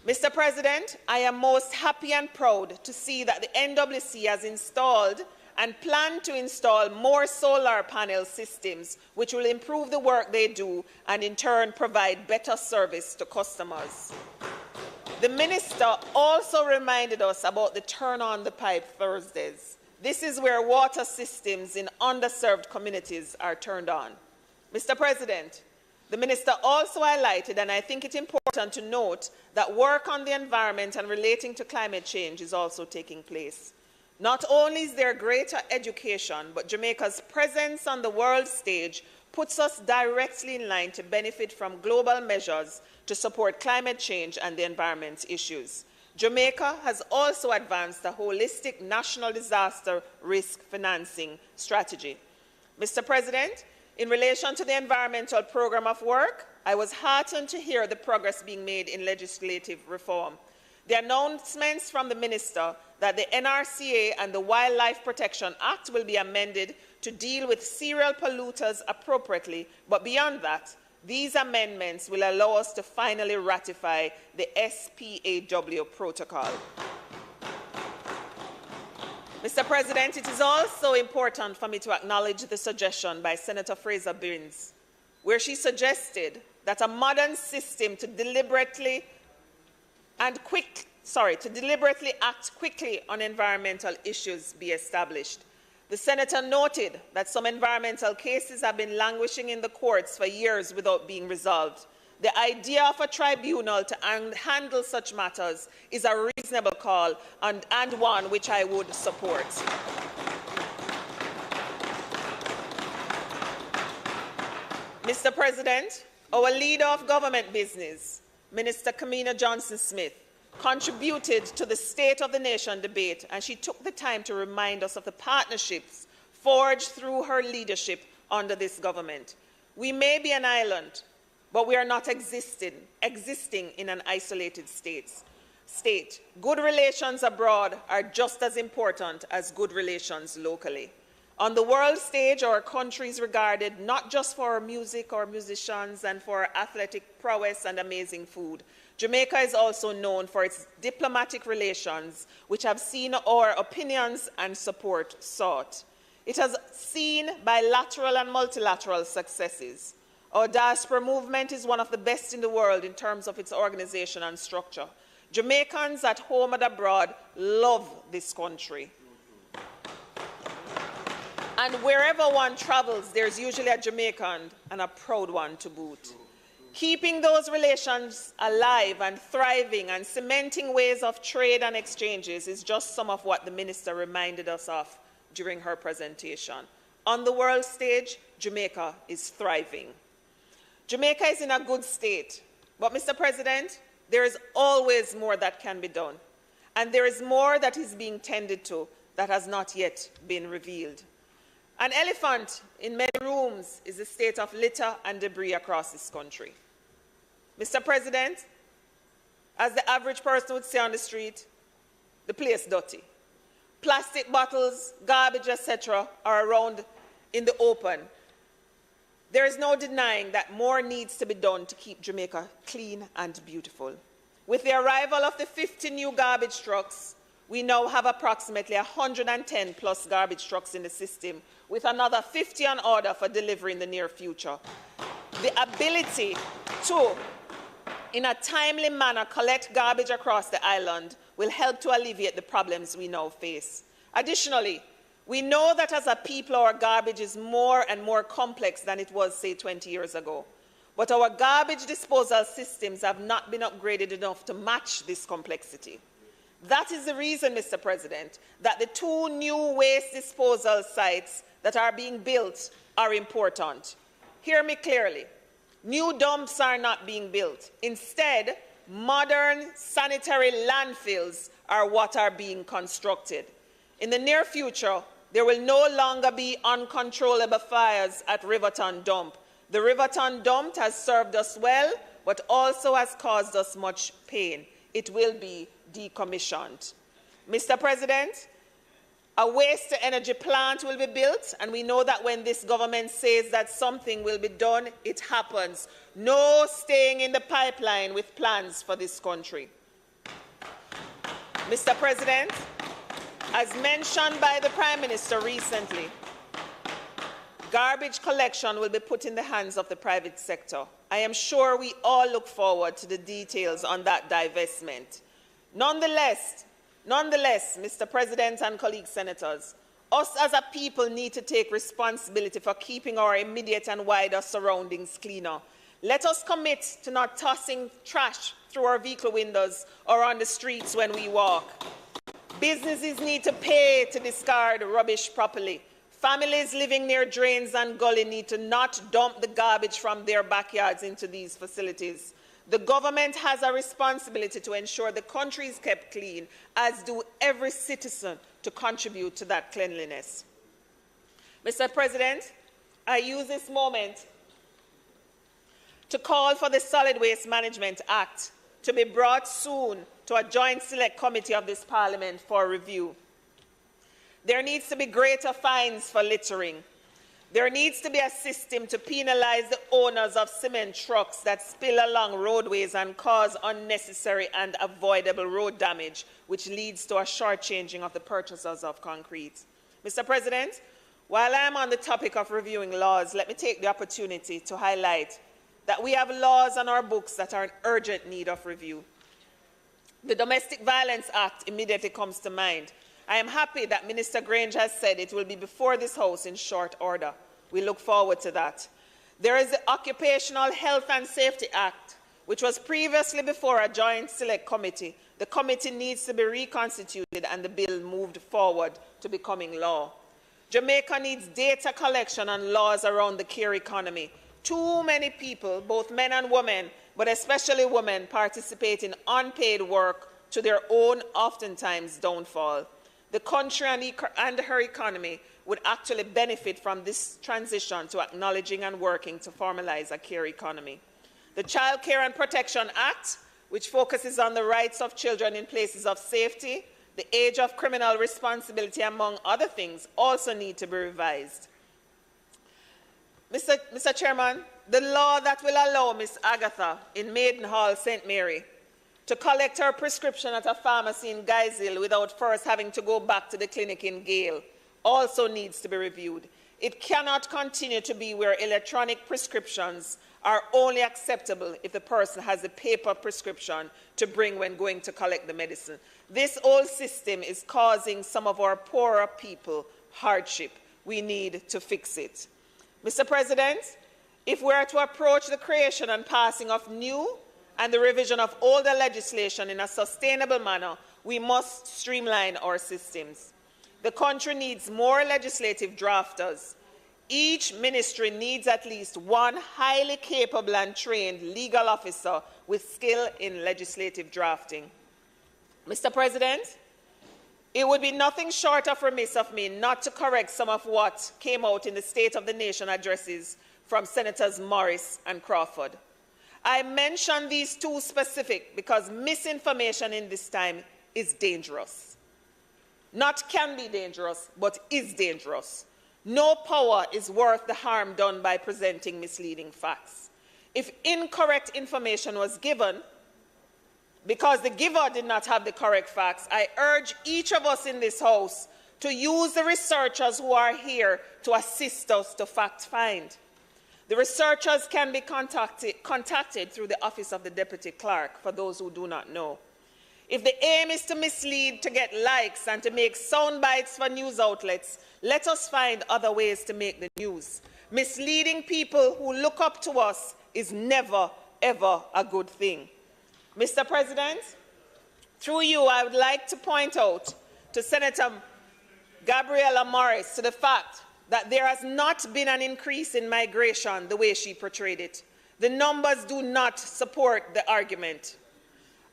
Mr. President, I am most happy and proud to see that the NWC has installed and plan to install more solar panel systems, which will improve the work they do and in turn provide better service to customers. The Minister also reminded us about the Turn on the Pipe Thursdays. This is where water systems in underserved communities are turned on. Mr. President, the Minister also highlighted, and I think it's important to note, that work on the environment and relating to climate change is also taking place. Not only is there greater education, but Jamaica's presence on the world stage puts us directly in line to benefit from global measures to support climate change and the environment issues. Jamaica has also advanced a holistic national disaster risk financing strategy. Mr. President, in relation to the environmental program of work, I was heartened to hear the progress being made in legislative reform. The announcements from the Minister that the NRCA and the Wildlife Protection Act will be amended to deal with serial polluters appropriately, but beyond that, these amendments will allow us to finally ratify the SPAW protocol. Mr. President, it is also important for me to acknowledge the suggestion by Senator Fraser Binns, where she suggested that a modern system to deliberately act quickly on environmental issues be established. The Senator noted that some environmental cases have been languishing in the courts for years without being resolved. The idea of a tribunal to handle such matters is a reasonable call and one which I would support. Mr. President, our leader of government business, Minister Kamina Johnson-Smith, contributed to the State of the Nation debate, and she took the time to remind us of the partnerships forged through her leadership under this government. We may be an island, but we are not existing in an isolated state. Good relations abroad are just as important as good relations locally. On the world stage, our country is regarded not just for our music or musicians and for our athletic prowess and amazing food. Jamaica is also known for its diplomatic relations, which have seen our opinions and support sought. It has seen bilateral and multilateral successes. Our diaspora movement is one of the best in the world in terms of its organization and structure. Jamaicans at home and abroad love this country. And wherever one travels, there's usually a Jamaican and a proud one to boot. Keeping those relations alive and thriving and cementing ways of trade and exchanges is just some of what the minister reminded us of during her presentation. On the world stage, Jamaica is thriving. Jamaica is in a good state, but Mr. President, there is always more that can be done, and there is more that is being tended to that has not yet been revealed. An elephant in many rooms is the state of litter and debris across this country. Mr. President, as the average person would say on the street, the place dirty. Plastic bottles, garbage, etc. are around in the open. There is no denying that more needs to be done to keep Jamaica clean and beautiful. With the arrival of the 50 new garbage trucks, we now have approximately 110 plus garbage trucks in the system, with another 50 on order for delivery in the near future. The ability to, in a timely manner, collect garbage across the island will help to alleviate the problems we now face. Additionally, we know that as a people, our garbage is more and more complex than it was, say, 20 years ago. But our garbage disposal systems have not been upgraded enough to match this complexity. That is the reason, Mr. President, that the 2 new waste disposal sites that are being built are important. Hear me clearly. New dumps are not being built. Instead, modern sanitary landfills are what are being constructed. In the near future, there will no longer be uncontrollable fires at Riverton Dump. The Riverton Dump has served us well, but also has caused us much pain. It will be decommissioned. Mr. President, a waste-to-energy plant will be built, and we know that when this government says that something will be done, it happens. No staying in the pipeline with plans for this country. Mr. President, as mentioned by the Prime Minister recently, garbage collection will be put in the hands of the private sector. I am sure we all look forward to the details on that divestment. Nonetheless, Mr. President and colleague senators, us as a people need to take responsibility for keeping our immediate and wider surroundings cleaner. Let us commit to not tossing trash through our vehicle windows or on the streets when we walk. Businesses need to pay to discard rubbish properly. Families living near drains and gully need to not dump the garbage from their backyards into these facilities. The government has a responsibility to ensure the country is kept clean, as do every citizen to contribute to that cleanliness. Mr. President, I use this moment to call for the Solid Waste Management Act to be brought soon to a joint select committee of this Parliament for review. There needs to be greater fines for littering. There needs to be a system to penalize the owners of cement trucks that spill along roadways and cause unnecessary and avoidable road damage, which leads to a shortchanging of the purchasers of concrete. Mr. President, while I am on the topic of reviewing laws, let me take the opportunity to highlight that we have laws on our books that are in urgent need of review. The Domestic Violence Act immediately comes to mind. I am happy that Minister Grange has said it will be before this House in short order. We look forward to that. There is the Occupational Health and Safety Act, which was previously before a joint select committee. The committee needs to be reconstituted and the bill moved forward to becoming law. Jamaica needs data collection on laws around the care economy. Too many people, both men and women, but especially women, participate in unpaid work to their own, oftentimes, downfall. The country and her economy would actually benefit from this transition to acknowledging and working to formalize a care economy. The Child Care and Protection Act, which focuses on the rights of children in places of safety, the age of criminal responsibility, among other things, also need to be revised. Mr. Chairman, the law that will allow Ms. Agatha in Maidenhall, St. Mary, to collect her prescription at a pharmacy in Gayle without first having to go back to the clinic in Gayle also needs to be reviewed. It cannot continue to be where electronic prescriptions are only acceptable if the person has a paper prescription to bring when going to collect the medicine. This old system is causing some of our poorer people hardship. We need to fix it. Mr. President, if we are to approach the creation and passing of new and the revision of older legislation in a sustainable manner, we must streamline our systems. The country needs more legislative drafters. Each ministry needs at least one highly capable and trained legal officer with skill in legislative drafting. Mr. President, it would be nothing short of remiss of me not to correct some of what came out in the State of the Nation addresses from Senators Morris and Crawford. I mention these two specific because misinformation in this time is dangerous. Not can be dangerous, but is dangerous. No power is worth the harm done by presenting misleading facts. If incorrect information was given because the giver did not have the correct facts, I urge each of us in this House to use the researchers who are here to assist us to fact-find. The researchers can be contacted through the Office of the Deputy Clerk, for those who do not know. If the aim is to mislead, to get likes, and to make sound bites for news outlets, let us find other ways to make the news. Misleading people who look up to us is never, ever a good thing. Mr. President, through you, I would like to point out to Senator Gabriella Morris to the fact that there has not been an increase in migration the way she portrayed it. The numbers do not support the argument.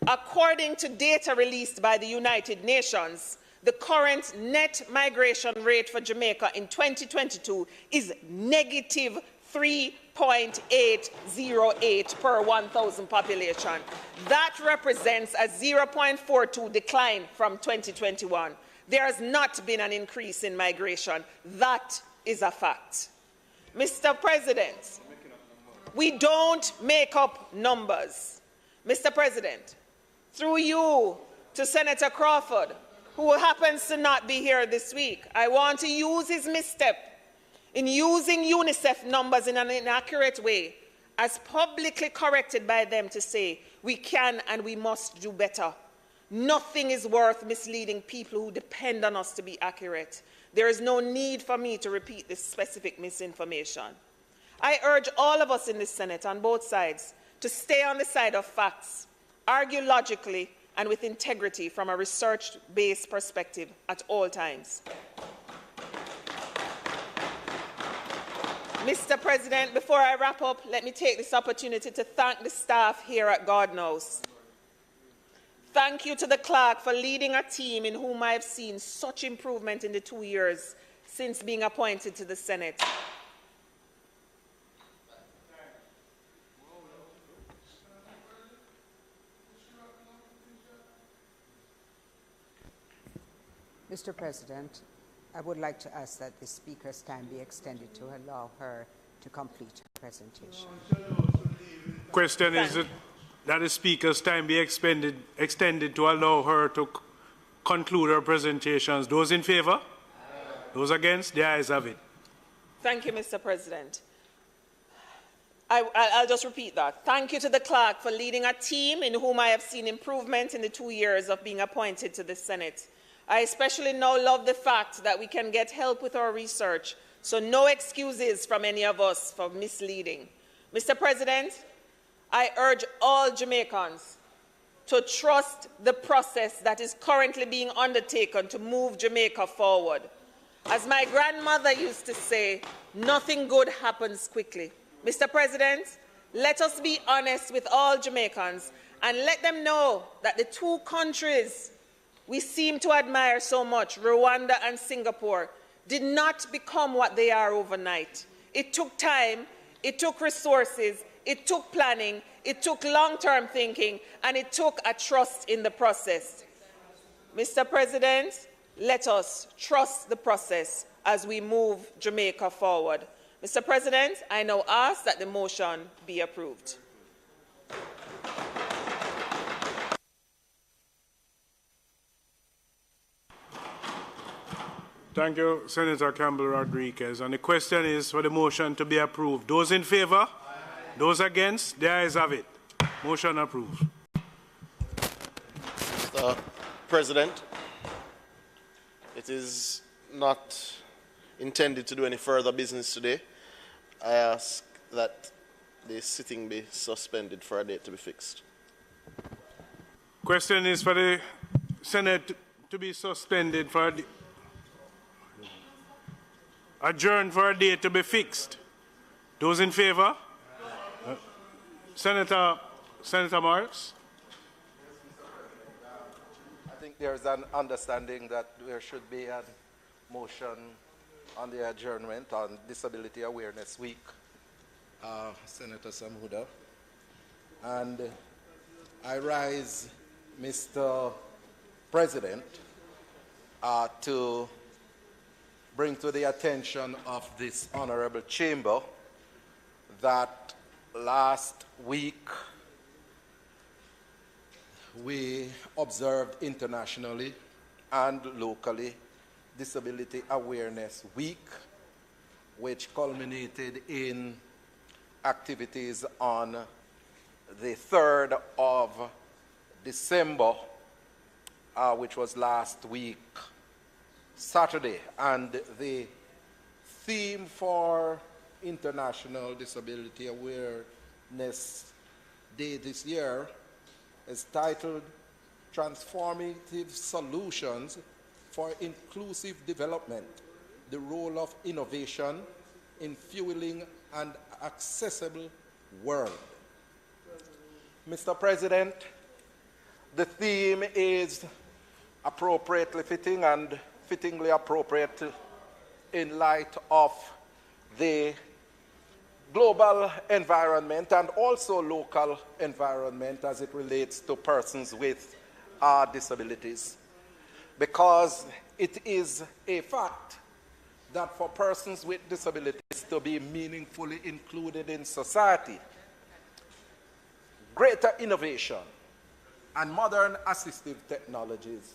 According to data released by the United Nations, the current net migration rate for Jamaica in 2022 is negative 3.808 per 1,000 population. That represents a 0.42 decline from 2021. There has not been an increase in migration. That is a fact. Mr. President, we don't make up numbers. Mr. President, through you to Senator Crawford, who happens to not be here this week, I want to use his misstep in using UNICEF numbers in an inaccurate way, as publicly corrected by them, to say we can and we must do better. Nothing is worth misleading people who depend on us to be accurate. There is no need for me to repeat this specific misinformation. I urge all of us in the Senate on both sides to stay on the side of facts, argue logically and with integrity from a research-based perspective at all times. Mr. President, before I wrap up, let me take this opportunity to thank the staff here at God Knows. Thank you to the clerk for leading a team in whom I have seen such improvement in the 2 years since being appointed to the Senate. Mr. President, I would like to ask that the Speaker's time be extended to allow her to complete her presentation. Question is that the Speaker's time be extended to allow her to conclude her presentations. Those in favour? Those against? The ayes have it. Thank you, Mr. President. I'll just repeat that. Thank you to the clerk for leading a team in whom I have seen improvement in the 2 years of being appointed to the Senate. I especially now love the fact that we can get help with our research, so no excuses from any of us for misleading. Mr. President, I urge all Jamaicans to trust the process that is currently being undertaken to move Jamaica forward. As my grandmother used to say, nothing good happens quickly. Mr. President, let us be honest with all Jamaicans and let them know that the two countries we seem to admire so much, Rwanda and Singapore, did not become what they are overnight. It took time, it took resources, it took planning, it took long-term thinking, and it took a trust in the process. Mr. President, let us trust the process as we move Jamaica forward. Mr. President, I now ask that the motion be approved. Thank you, Senator Campbell Rodriques. And the question is for the motion to be approved. Those in favor? Aye. Those against? The ayes have it. Motion approved. Mr. President, it is not intended to do any further business today. I ask that the sitting be suspended for a date to be fixed. Question is for the Senate to be suspended for adjourned for a date to be fixed. Those in favor? Senator Morris? I think there's an understanding that there should be a motion on the adjournment on Disability Awareness Week, Senator Samhuda. And I rise, Mr. President, to bring to the attention of this honorable chamber that last week we observed internationally and locally Disability Awareness Week, which culminated in activities on the 3rd of December, which was last week, Saturday. And the theme for International Disability Awareness Day this year is titled Transformative Solutions for Inclusive Development, the Role of Innovation in Fueling an Accessible World. Mr. President, the theme is appropriately fitting and fittingly appropriate in light of the global environment and also local environment as it relates to persons with disabilities. Because it is a fact that for persons with disabilities to be meaningfully included in society, greater innovation and modern assistive technologies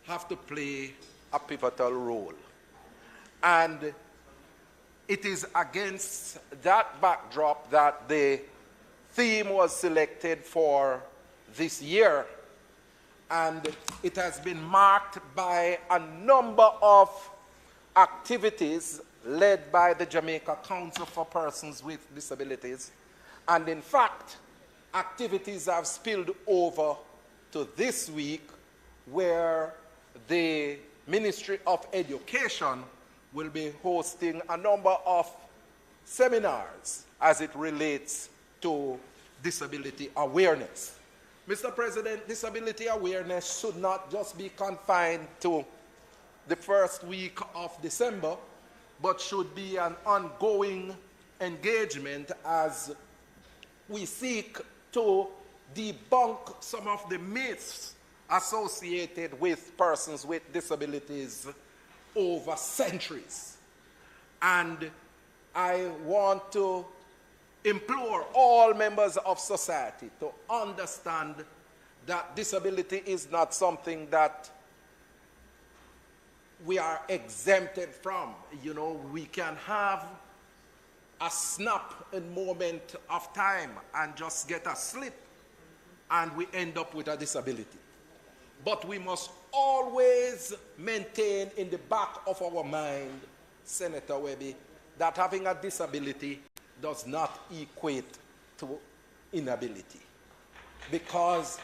have to play a pivotal role. And it is against that backdrop that the theme was selected for this year. And it has been marked by a number of activities led by the Jamaica Council for Persons with Disabilities. And in fact, activities have spilled over to this week, where the Ministry of Education will be hosting a number of seminars as it relates to disability awareness. Mr. President, disability awareness should not just be confined to the first week of December, but should be an ongoing engagement as we seek to debunk some of the myths associated with persons with disabilities over centuries. And I want to implore all members of society to understand that disability is not something that we are exempted from. You know, we can have a snap and moment of time and just get a slip and we end up with a disability. But we must always maintain in the back of our mind, Senator Webby, that having a disability does not equate to inability. Because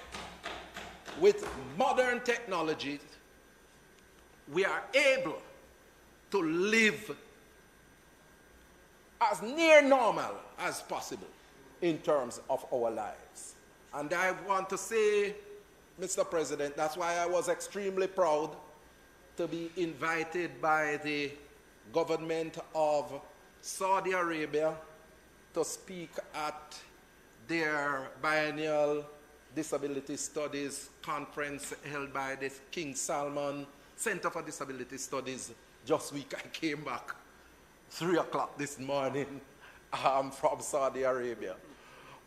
with modern technologies, we are able to live as near normal as possible in terms of our lives. And I want to say, Mr. President, that's why I was extremely proud to be invited by the government of Saudi Arabia to speak at their biennial Disability Studies conference held by the King Salman Center for Disability Studies. Just week I came back 3 o'clock this morning from Saudi Arabia.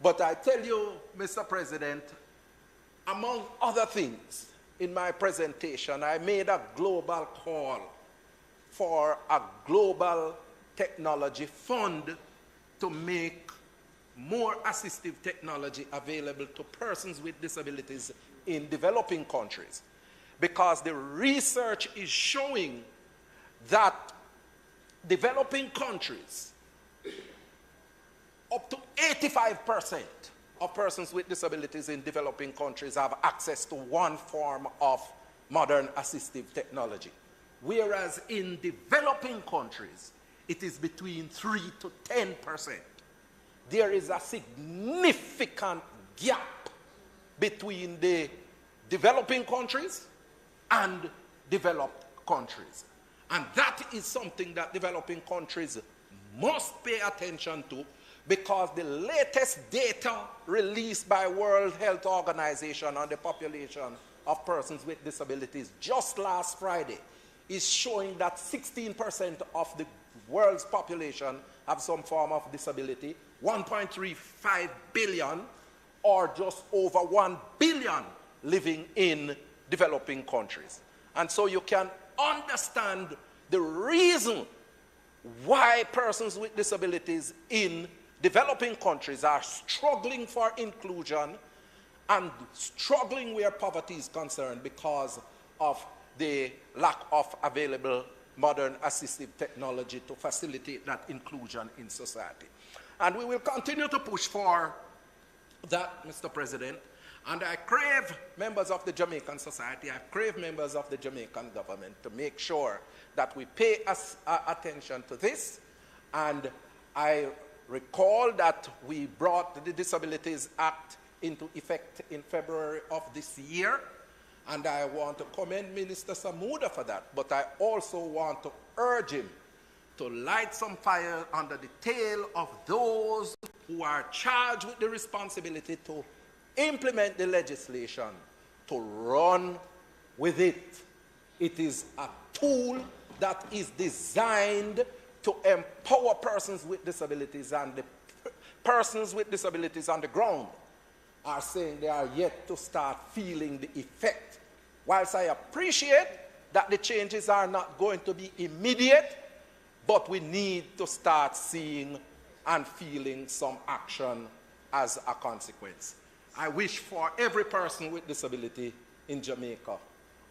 But I tell you, Mr. President, among other things, in my presentation, I made a global call for a global technology fund to make more assistive technology available to persons with disabilities in developing countries. Because the research is showing that developing countries, up to 85% of persons with disabilities in developing countries have access to one form of modern assistive technology. Whereas in developing countries, it is between 3 to 10%. There is a significant gap between the developing countries and developed countries. And that is something that developing countries must pay attention to, because the latest data released by World Health Organization on the population of persons with disabilities just last Friday is showing that 16% of the world's population have some form of disability, 1.35 billion, or just over 1 billion living in developing countries. And so you can understand the reason why persons with disabilities in developing countries are struggling for inclusion and struggling where poverty is concerned because of the lack of available modern assistive technology to facilitate that inclusion in society. And we will continue to push for that, Mr. President. And I crave members of the Jamaican society, I crave members of the Jamaican government to make sure that we pay attention to this. And I recall that we brought the Disabilities Act into effect in February of this year. And I want to commend Minister Samuda for that. But I also want to urge him to light some fire under the tail of those who are charged with the responsibility to implement the legislation, to run with it. It is a tool that is designed to empower persons with disabilities, and the persons with disabilities on the ground are saying they are yet to start feeling the effect. Whilst I appreciate that the changes are not going to be immediate, but we need to start seeing and feeling some action as a consequence. I wish for every person with disability in Jamaica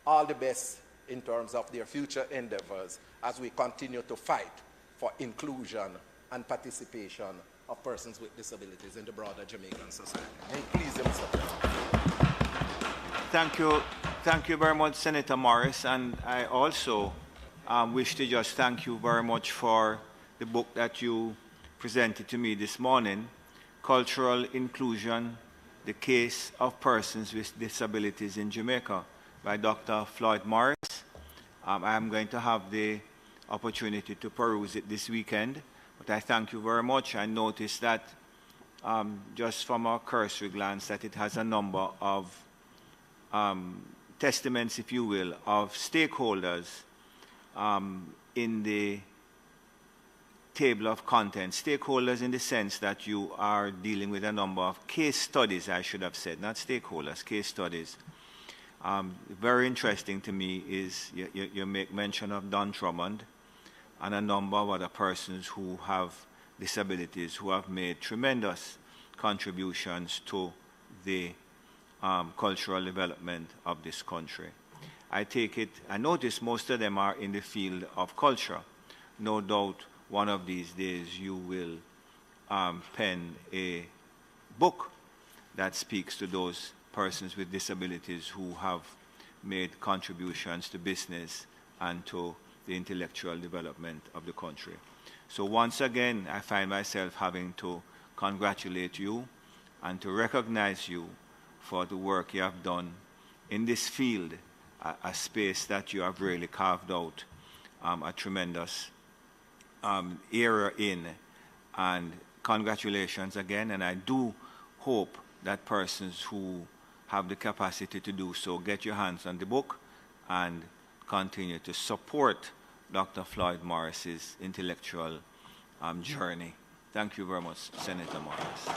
all the best in terms of their future endeavors as we continue to fight for inclusion and participation of persons with disabilities in the broader Jamaican society. May it please you, Mr. President. Thank you. Thank you very much, Senator Morris. And I also wish to just thank you very much for the book that you presented to me this morning, Cultural Inclusion, The Case of Persons with Disabilities in Jamaica, by Dr. Floyd Morris. I am going to have the opportunity to peruse it this weekend, but I thank you very much. I noticed that just from a cursory glance that it has a number of testaments, if you will, of stakeholders in the table of contents. Stakeholders in the sense that you are dealing with a number of case studies, I should have said, not stakeholders, case studies. Very interesting to me is you make mention of Don Drummond and a number of other persons who have disabilities who have made tremendous contributions to the cultural development of this country. I take it, I notice most of them are in the field of culture. No doubt one of these days you will pen a book that speaks to those persons with disabilities who have made contributions to business and to the intellectual development of the country. So once again, I find myself having to congratulate you and to recognize you for the work you have done in this field, a space that you have really carved out a tremendous era in. And congratulations again, and I do hope that persons who have the capacity to do so get your hands on the book and continue to support Dr. Floyd Morris's intellectual journey. Thank you very much, Senator Morris.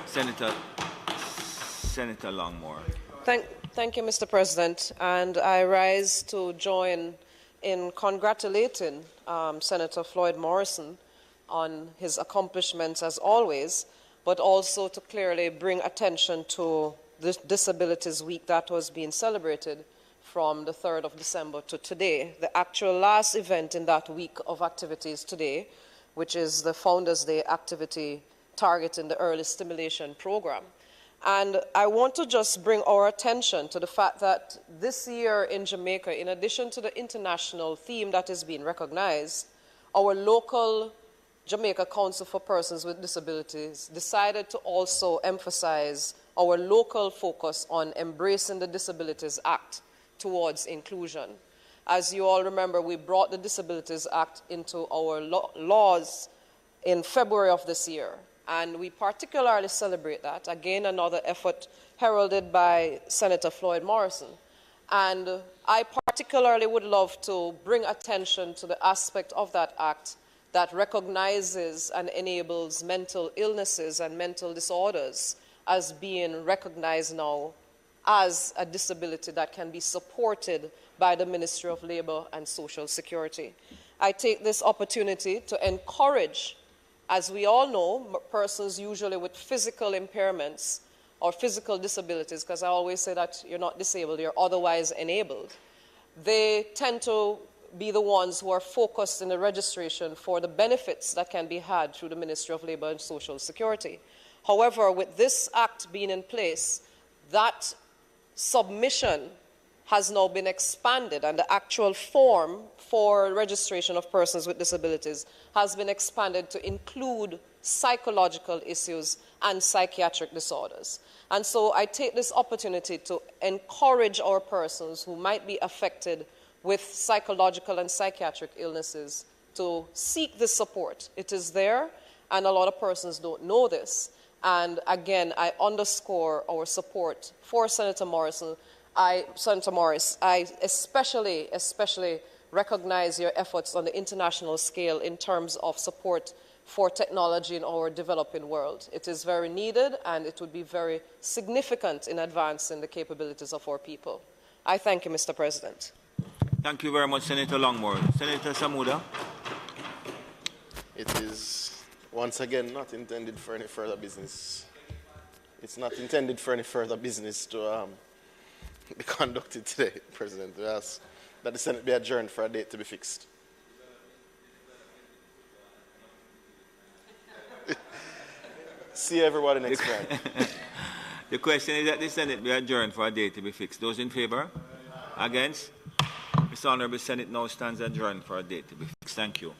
Senator Longmore. Thank you, Mr. President. And I rise to join in congratulating Senator Floyd Morrison on his accomplishments as always, but also to clearly bring attention to the Disabilities Week that was being celebrated from the 3rd of December to today. The actual last event in that week of activities today, which is the Founders Day activity targeting the early stimulation program. And I want to just bring our attention to the fact that this year in Jamaica, in addition to the international theme that is being recognized, our local Jamaica Council for Persons with Disabilities decided to also emphasize our local focus on embracing the Disabilities Act towards inclusion. As you all remember, we brought the Disabilities Act into our laws in February of this year, and we particularly celebrate that. Again, another effort heralded by Senator Floyd Morrison. And I particularly would love to bring attention to the aspect of that act that recognizes and enables mental illnesses and mental disorders as being recognized now as a disability that can be supported by the Ministry of Labor and Social Security. I take this opportunity to encourage, as we all know, persons usually with physical impairments or physical disabilities, because I always say that you're not disabled, you're otherwise enabled. They tend to be the ones who are focused in the registration for the benefits that can be had through the Ministry of Labor and Social Security. However, with this act being in place, that submission has now been expanded, and the actual form for registration of persons with disabilities has been expanded to include psychological issues and psychiatric disorders. And so I take this opportunity to encourage our persons who might be affected with psychological and psychiatric illnesses to seek this support. It is there, and a lot of persons don't know this. And again, I underscore our support for Senator Morris. I especially recognize your efforts on the international scale in terms of support for technology in our developing world. It is very needed, and it would be very significant in advancing the capabilities of our people. I thank you, Mr. President. Thank you very much, Senator Longmore. Senator Samuda. It is once again not intended for any further business. It's not intended for any further business to be conducted today, President. We ask that the Senate be adjourned for a date to be fixed. See everybody next Friday. The question is that the Senate be adjourned for a date to be fixed. Those in favor? Against? This Honorable Senate now stands adjourned for a date to be fixed. Thank you.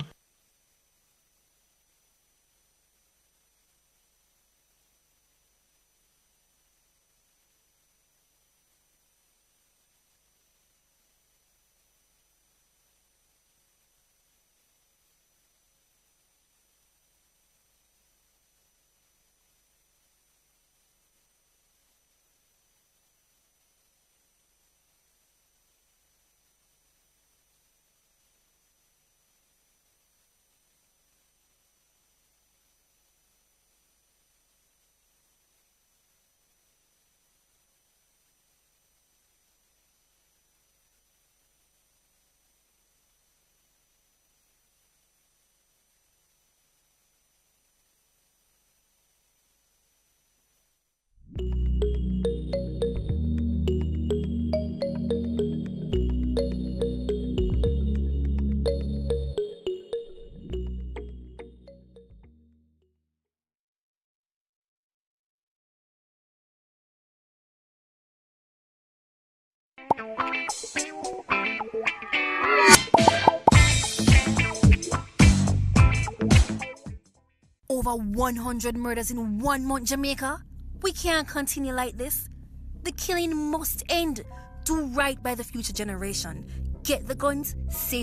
Over 100 murders in 1 month, Jamaica? We can't continue like this. The killing must end. Do right by the future generation. Get the guns, save